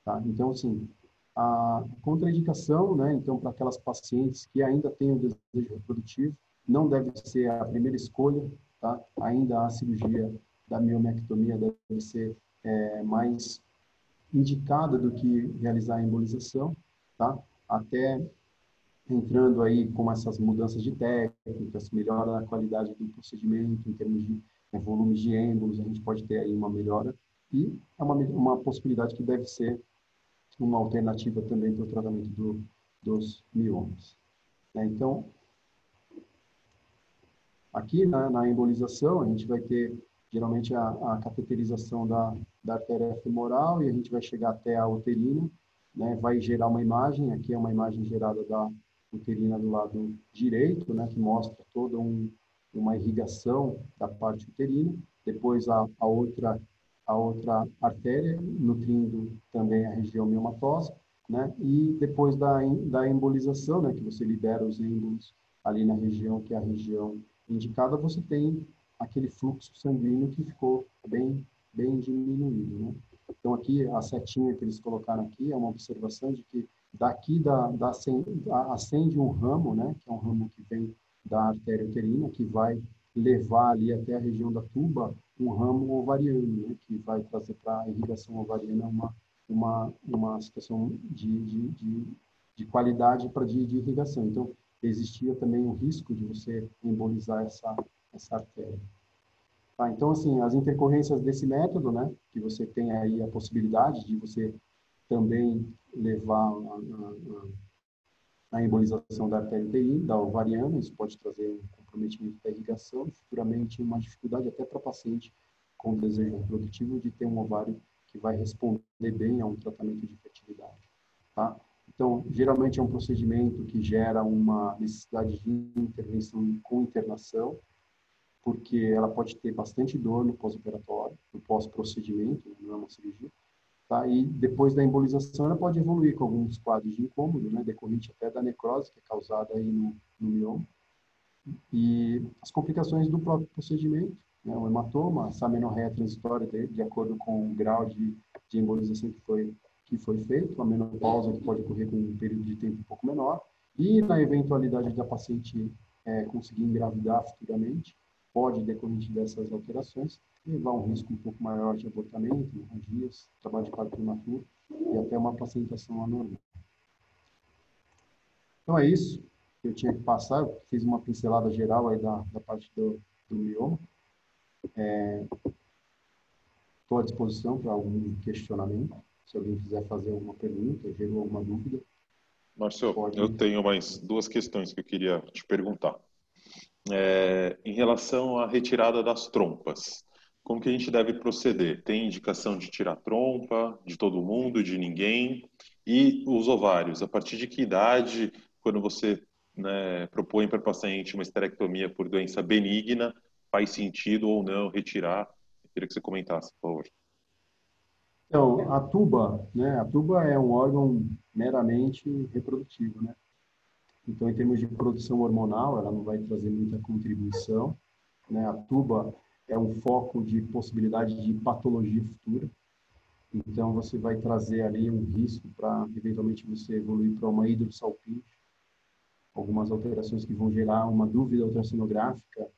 Tá? Então, assim, a contraindicação, né, então, para aquelas pacientes que ainda têm o desejo reprodutivo, não deve ser a primeira escolha, tá? Ainda a cirurgia da miomectomia deve ser mais indicada do que realizar a embolização, tá? Até entrando aí com essas mudanças de técnicas, melhora a qualidade do procedimento em termos de volumes de êmbolos, a gente pode ter aí uma melhora e é uma possibilidade que deve ser uma alternativa também para o tratamento dos miomas. Então, aqui na embolização, a gente vai ter geralmente a cateterização da artéria femoral e a gente vai chegar até a uterina, né? Vai gerar uma imagem, aqui é uma imagem gerada da uterina do lado direito, né? Que mostra toda uma irrigação da parte uterina, depois a outra artéria, nutrindo também a região miomatosa, né? E depois da embolização, né? Que você libera os êmbolos ali na região que é a região indicada, você tem aquele fluxo sanguíneo que ficou bem diminuído, né? Então, aqui, a setinha que eles colocaram aqui é uma observação de que daqui ascende um ramo, né? Que é um ramo que vem da artéria uterina, que vai levar ali até a região da tuba um ramo ovariano, né? Que vai trazer para a irrigação ovariana uma situação de qualidade de irrigação. Então, existia também o risco de você embolizar essa artéria. Tá, então, assim, as intercorrências desse método, né, que você tem aí a possibilidade de você também levar a embolização da artéria uterina, da ovariana, isso pode trazer um comprometimento da irrigação, futuramente uma dificuldade até para paciente com desejo reprodutivo de ter um ovário que vai responder bem a um tratamento de fertilidade. Tá? Então, geralmente é um procedimento que gera uma necessidade de intervenção com internação, porque ela pode ter bastante dor no pós-operatório, no pós-procedimento, não é uma cirurgia. Tá? E depois da embolização, ela pode evoluir com alguns quadros de incômodo, né, decorrente até da necrose, que é causada aí no mioma. E as complicações do próprio procedimento, né, o hematoma, essa amenorreia transitória de acordo com o grau de embolização que foi feito, a menopausa que pode ocorrer com um período de tempo um pouco menor, e na eventualidade da paciente conseguir engravidar futuramente, pode, decorrente dessas alterações, levar um risco um pouco maior de abortamento, hemorragias, trabalho de parto prematuro e até uma placentação anormal. Então é isso que eu tinha que passar. Eu fiz uma pincelada geral aí da parte do mioma. Estou à disposição para algum questionamento. Se alguém quiser fazer alguma pergunta, gerou alguma dúvida. Márcio, Pode. eu tenho mais duas questões que eu queria te perguntar. Em relação à retirada das trompas, como que a gente deve proceder? Tem indicação de tirar trompa de todo mundo, de ninguém? E os ovários, a partir de que idade, quando você, né, propõe para o paciente uma esterectomia por doença benigna, faz sentido ou não retirar? Eu queria que você comentasse, por favor. Então, a tuba, né? A tuba é um órgão meramente reprodutivo, né? Então, em termos de produção hormonal, ela não vai trazer muita contribuição, né? A tuba é um foco de possibilidade de patologia futura. Então, você vai trazer ali um risco para, eventualmente, você evoluir para uma hidrossalpinge, algumas alterações que vão gerar uma dúvida ultrassonográfica,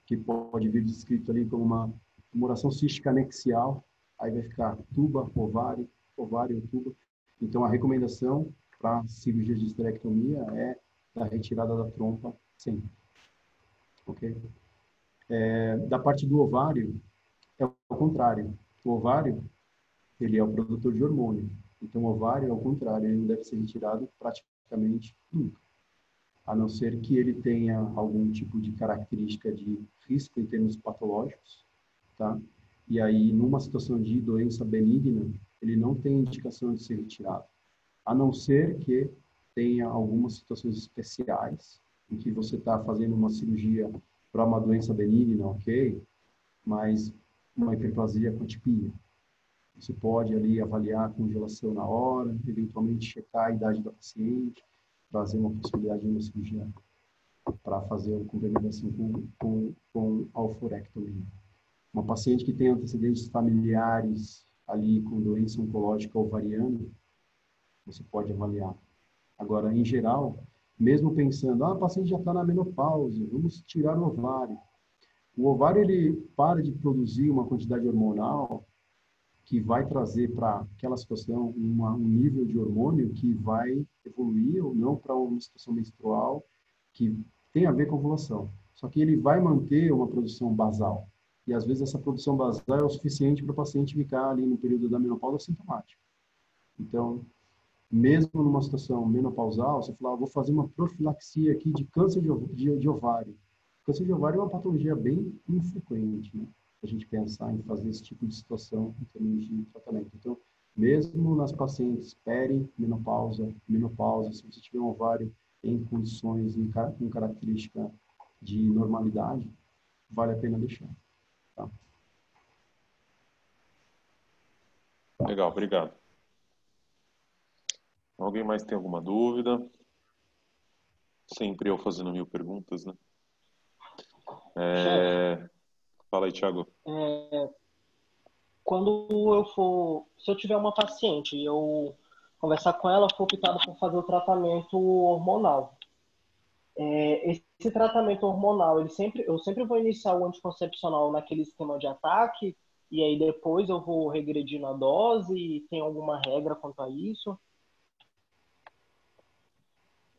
que pode vir descrito ali como uma tumoração cística anexial, aí vai ficar tuba, ovário, ovário, tuba. Então, a recomendação para cirurgia de esterectomia é a retirada da trompa sempre. Ok? Da parte do ovário, é o contrário. O ovário, ele é o produtor de hormônio. Então, o ovário é o contrário, ele não deve ser retirado praticamente nunca, a não ser que ele tenha algum tipo de característica de risco em termos patológicos, tá? E aí, numa situação de doença benigna, ele não tem indicação de ser retirado, a não ser que tenha algumas situações especiais em que você está fazendo uma cirurgia para uma doença benigna, ok? Mas uma hiperplasia com atipia. Você pode ali avaliar a congelação na hora, eventualmente checar a idade da paciente, trazer uma possibilidade de uma cirurgia para fazer uma complementação com alforectomia. Uma paciente que tem antecedentes familiares ali com doença oncológica ovariana, você pode avaliar. Agora, em geral, mesmo pensando, a paciente já está na menopausa, vamos tirar o ovário. O ovário, ele para de produzir uma quantidade hormonal que vai trazer para aquela situação um nível de hormônio que vai evoluir ou não para uma situação menstrual que tem a ver com ovulação. Só que ele vai manter uma produção basal. E às vezes essa produção basal é o suficiente para o paciente ficar ali no período da menopausa sintomático. Então, mesmo numa situação menopausal, você fala, vou fazer uma profilaxia aqui de câncer de ovário. Câncer de ovário é uma patologia bem infrequente, né? A gente pensar em fazer esse tipo de situação em termos de tratamento. Então, mesmo nas pacientes perimenopausa, menopausa, se você tiver um ovário em condições, com característica de normalidade, vale a pena deixar. Tá? Legal, obrigado. Alguém mais tem alguma dúvida? Sempre eu fazendo 1000 perguntas, né? Fala aí, Thiago. Quando eu for, se eu tiver uma paciente e eu conversar com ela, for optada por fazer o tratamento hormonal. Esse tratamento hormonal, eu sempre vou iniciar o anticoncepcional naquele esquema de ataque e aí depois eu vou regredir na dose. Tem alguma regra quanto a isso?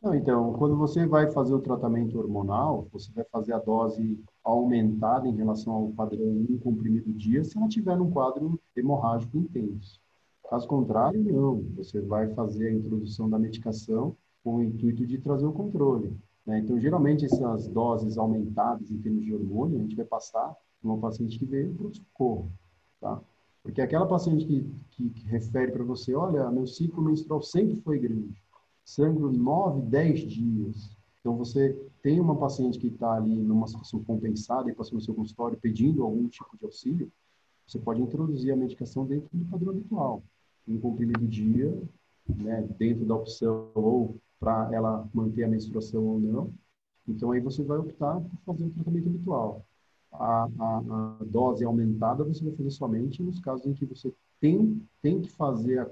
Não, então, quando você vai fazer o tratamento hormonal, você vai fazer a dose aumentada em relação ao padrão 1 comprimido dia, se ela tiver num quadro hemorrágico intenso. Caso contrário, não. Você vai fazer a introdução da medicação com o intuito de trazer o controle, né? Então, geralmente, essas doses aumentadas em termos de hormônio, a gente vai passar para uma paciente que veio para o socorro, tá? Porque aquela paciente que refere para você, olha, meu ciclo menstrual sempre foi grande, sangro 9, 10 dias. Então, você tem uma paciente que está ali numa situação compensada e passou no seu consultório pedindo algum tipo de auxílio, você pode introduzir a medicação dentro do padrão habitual. Um comprimido dia, né, dentro da opção ou para ela manter a menstruação ou não. Então, aí você vai optar por fazer o tratamento habitual. A dose aumentada você vai fazer somente nos casos em que você tem que fazer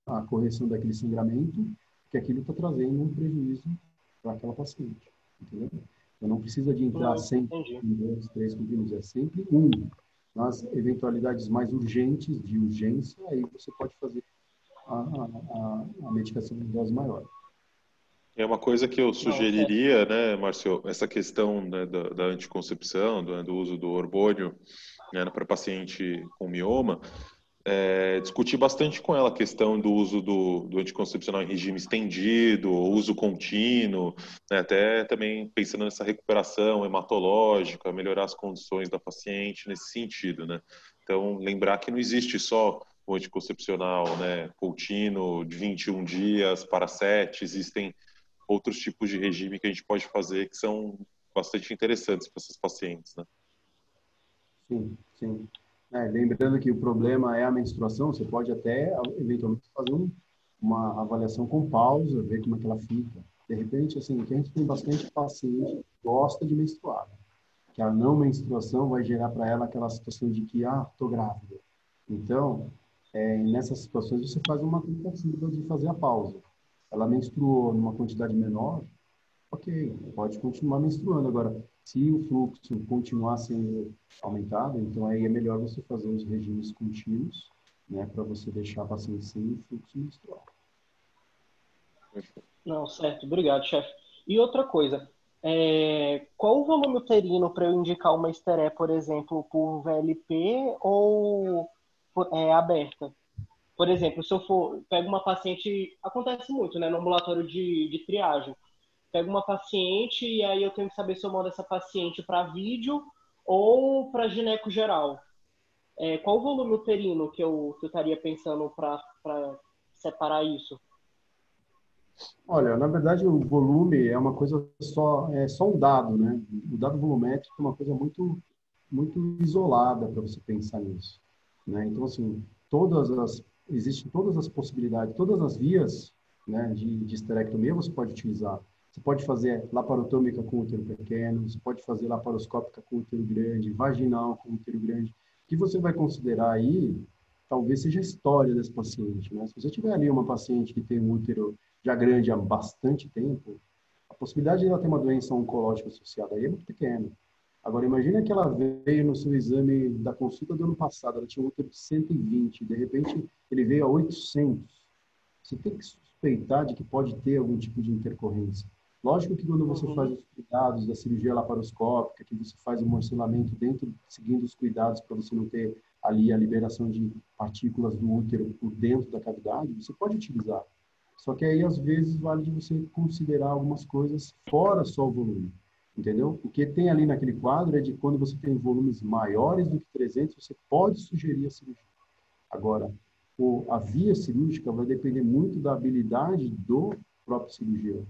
a correção daquele sangramento, que aquilo está trazendo um prejuízo para aquela paciente, entendeu? Então, não precisa de entrar sempre em 2, 3 comprimidos, é sempre um. Nas eventualidades mais urgentes, de urgência, aí você pode fazer a medicação em dose maior. É uma coisa que eu sugeriria, né, Márcio, essa questão, né, da anticoncepção, do uso do hormônio, né, para paciente com mioma, discutir bastante com ela a questão do uso do anticoncepcional em regime estendido, uso contínuo, né, até também pensando nessa recuperação hematológica, melhorar as condições da paciente nesse sentido, né? Então, lembrar que não existe só o anticoncepcional, né, contínuo de 21 dias para 7, existem outros tipos de regime que a gente pode fazer que são bastante interessantes para essas pacientes, né? Sim, sim. Lembrando que o problema é a menstruação, você pode até, eventualmente, fazer uma avaliação com pausa, ver como é que ela fica. De repente, assim, que a gente tem bastante paciente que gosta de menstruar, né? Que a não menstruação vai gerar para ela aquela situação de que, estou grávida. Então, nessas situações, você faz uma tentativa de fazer a pausa. Ela menstruou numa quantidade menor, ok, pode continuar menstruando. Agora, se o fluxo continuar sendo aumentado, então aí é melhor você fazer os regimes contínuos, né, para você deixar a paciente sem fluxo menstrual. Não, certo. Obrigado, chefe. E outra coisa, qual o volume uterino para eu indicar uma esteré, por exemplo, por VLP ou aberta? Por exemplo, se eu pego uma paciente, acontece muito, né, no ambulatório de triagem. Pego uma paciente e aí eu tenho que saber se eu mando essa paciente para vídeo ou para gineco geral. Qual o volume uterino que eu estaria pensando para separar isso? Olha, na verdade, o volume é uma coisa só, é só um dado, né? O dado volumétrico é uma coisa muito isolada para você pensar nisso, né? Então, assim, existem todas as possibilidades, todas as vias, né, de esterectomia você pode utilizar. Você pode fazer laparotômica com útero pequeno, você pode fazer laparoscópica com útero grande, vaginal com útero grande. O que você vai considerar aí, talvez seja a história desse paciente, né? Se você tiver ali uma paciente que tem um útero já grande há bastante tempo, a possibilidade de ela ter uma doença oncológica associada aí é muito pequena. Agora, imagina que ela veio no seu exame da consulta do ano passado, ela tinha um útero de 120, de repente ele veio a 800. Você tem que suspeitar de que pode ter algum tipo de intercorrência. Lógico que quando você faz Uhum. os cuidados da cirurgia laparoscópica, que você faz o morcelamento dentro, seguindo os cuidados para você não ter ali a liberação de partículas do útero por dentro da cavidade, você pode utilizar. Só que aí, às vezes, vale de você considerar algumas coisas fora só o volume, entendeu? O que tem ali naquele quadro é de quando você tem volumes maiores do que 300, você pode sugerir a cirurgia. Agora, a via cirúrgica vai depender muito da habilidade do próprio cirurgião,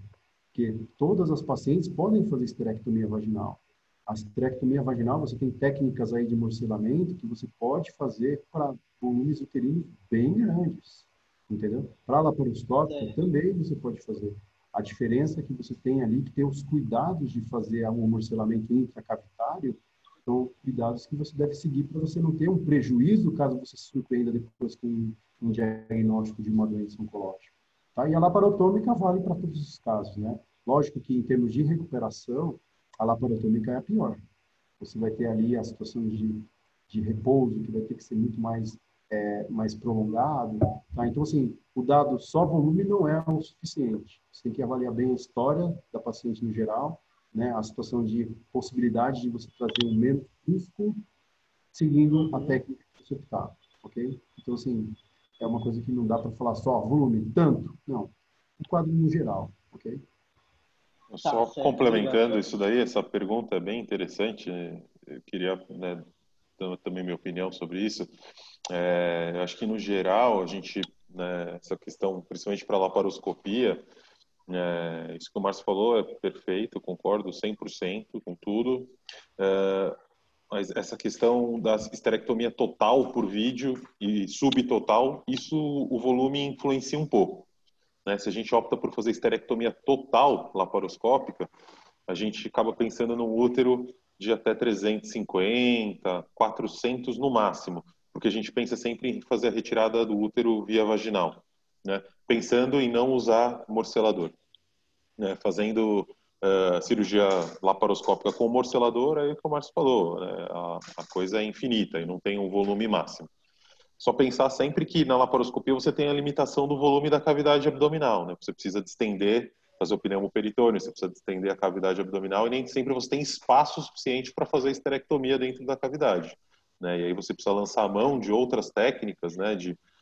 porque todas as pacientes podem fazer esterectomia vaginal. A esterectomia vaginal, você tem técnicas aí de morcelamento que você pode fazer para volumes uterinos bem grandes, entendeu? Para laparoscópica Certo. também você pode fazer. A diferença é que você tem ali que ter os cuidados de fazer um morcelamento intracavitário, são cuidados que você deve seguir para você não ter um prejuízo caso você se surpreenda depois com um diagnóstico de uma doença oncológica. Tá? E a laparotômica vale para todos os casos, né? Lógico que em termos de recuperação, a laparotômica é a pior. Você vai ter ali a situação de repouso, que vai ter que ser muito mais prolongado. Tá? Então, assim, o dado só volume não é o suficiente. Você tem que avaliar bem a história da paciente no geral, né? A situação de possibilidade de você trazer um menos risco seguindo a Uhum. técnica que você optar, ok? Então, assim, é uma coisa que não dá para falar só volume, tanto. Não. O quadro no geral, ok? Tá, Só certo. Obrigado, complementando Jeff. isso daí, essa pergunta é bem interessante. Eu queria, né, dar também minha opinião sobre isso. Eu acho que no geral a gente, né, essa questão, principalmente para laparoscopia, isso que o Márcio falou é perfeito, concordo 100% com tudo. Mas essa questão da esterectomia total por vídeo e subtotal, isso o volume influencia um pouco, né? Se a gente opta por fazer esterectomia total laparoscópica, a gente acaba pensando num útero de até 350, 400 no máximo, porque a gente pensa sempre em fazer a retirada do útero via vaginal, né? Pensando em não usar morcelador, né? Fazendo cirurgia laparoscópica com morcelador, aí é o que o Márcio falou, né? A coisa é infinita e não tem um volume máximo. Só pensar sempre que na laparoscopia você tem a limitação do volume da cavidade abdominal, né? Você precisa distender, fazer o pneumoperitônio, você precisa distender a cavidade abdominal e nem sempre você tem espaço suficiente para fazer a esterectomia dentro da cavidade, né? E aí você precisa lançar a mão de outras técnicas, né?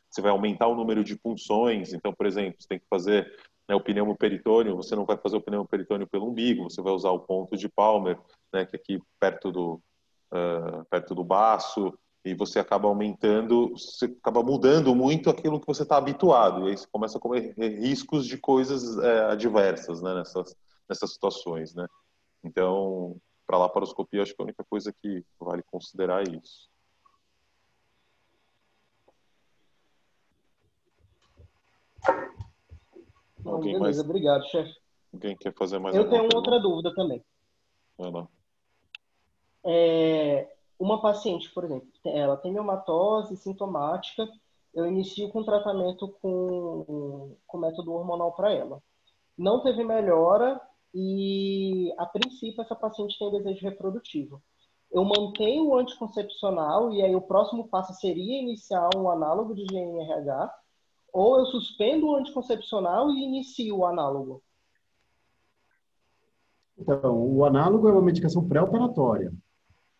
Você vai aumentar o número de punções, então, por exemplo, você tem que fazer, né, o pneumoperitônio, você não vai fazer o pneumoperitônio pelo umbigo, você vai usar o ponto de Palmer, né? Que é aqui perto do baço, e você acaba aumentando, você acaba mudando muito aquilo que você está habituado, e aí você começa a correr riscos de coisas adversas, né, nessas situações, né? Então, para laparoscopia, acho que a única coisa que vale considerar é isso. Não, Alguém beleza, mais, obrigado, chefe. alguém quer fazer mais Eu alguma tenho uma outra pergunta? dúvida também. Vai lá. Uma paciente, por exemplo, ela tem miomatose sintomática, eu inicio com tratamento com método hormonal para ela. Não teve melhora e, a princípio, essa paciente tem desejo reprodutivo. Eu mantenho o anticoncepcional e aí o próximo passo seria iniciar um análogo de GnRH, ou eu suspendo o anticoncepcional e inicio o análogo. Então, o análogo é uma medicação pré-operatória,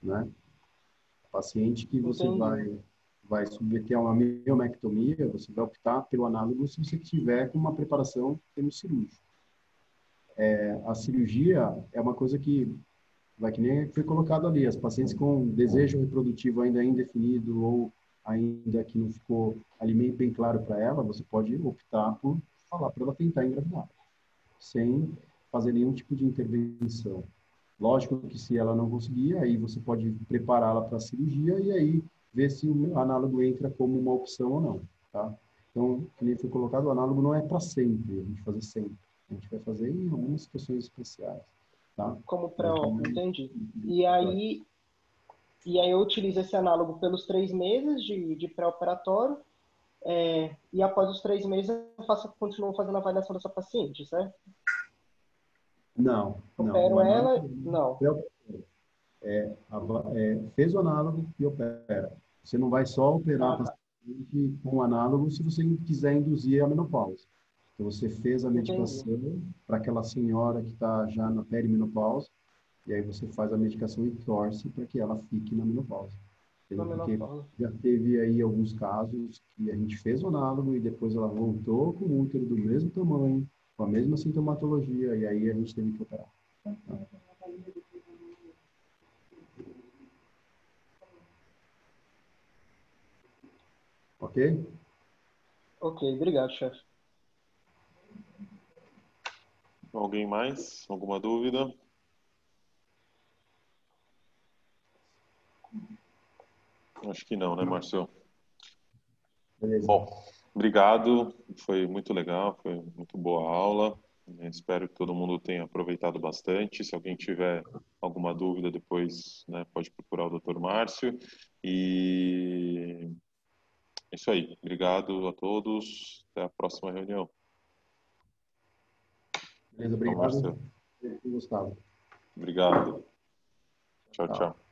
né? Paciente que você Entendi. vai submeter a uma miomectomia, você vai optar pelo análogo se você tiver com uma preparação em termos cirúrgicos. A cirurgia é uma coisa que vai que nem foi colocado ali, as pacientes com desejo reprodutivo ainda indefinido ou ainda que não ficou ali meio bem claro para ela, você pode optar por falar para ela tentar engravidar, sem fazer nenhum tipo de intervenção. Lógico que se ela não conseguir, aí você pode prepará-la para a cirurgia e aí ver se o análogo entra como uma opção ou não, tá? Então, que nem foi colocado, o análogo não é para sempre, a gente fazer sempre. A gente vai fazer em algumas situações especiais, tá? Como pré, Mas não é entendi. E aí, e aí eu utilizo esse análogo pelos 3 meses de pré-operatório, e após os 3 meses continuo fazendo a avaliação dessa paciente, certo? não, o Opero análogo ela, não. fez o análogo e opera. Você não vai só operar a Ah, tá. paciente com o análogo se você quiser induzir a menopausa. Então, você fez a Entendi. medicação para aquela senhora que está já na perimenopausa, e aí você faz a medicação e torce para que ela fique na menopausa. Na Entendeu? Porque menopausa. já teve aí alguns casos que a gente fez o análogo e depois ela voltou com o útero do mesmo tamanho, com a mesma sintomatologia, e aí a gente teve que operar. Ok? Ok, obrigado, chefe. Alguém mais? Alguma dúvida? Acho que não, né, Márcio? Beleza. Bom, obrigado. Foi muito legal, foi muito boa a aula. Espero que todo mundo tenha aproveitado bastante. Se alguém tiver alguma dúvida depois, né, pode procurar o Dr. Márcio. E é isso aí. Obrigado a todos. Até a próxima reunião. Beleza, Tchau, obrigado. Márcio. Gustavo. Obrigado. Tchau, Tchau. tchau.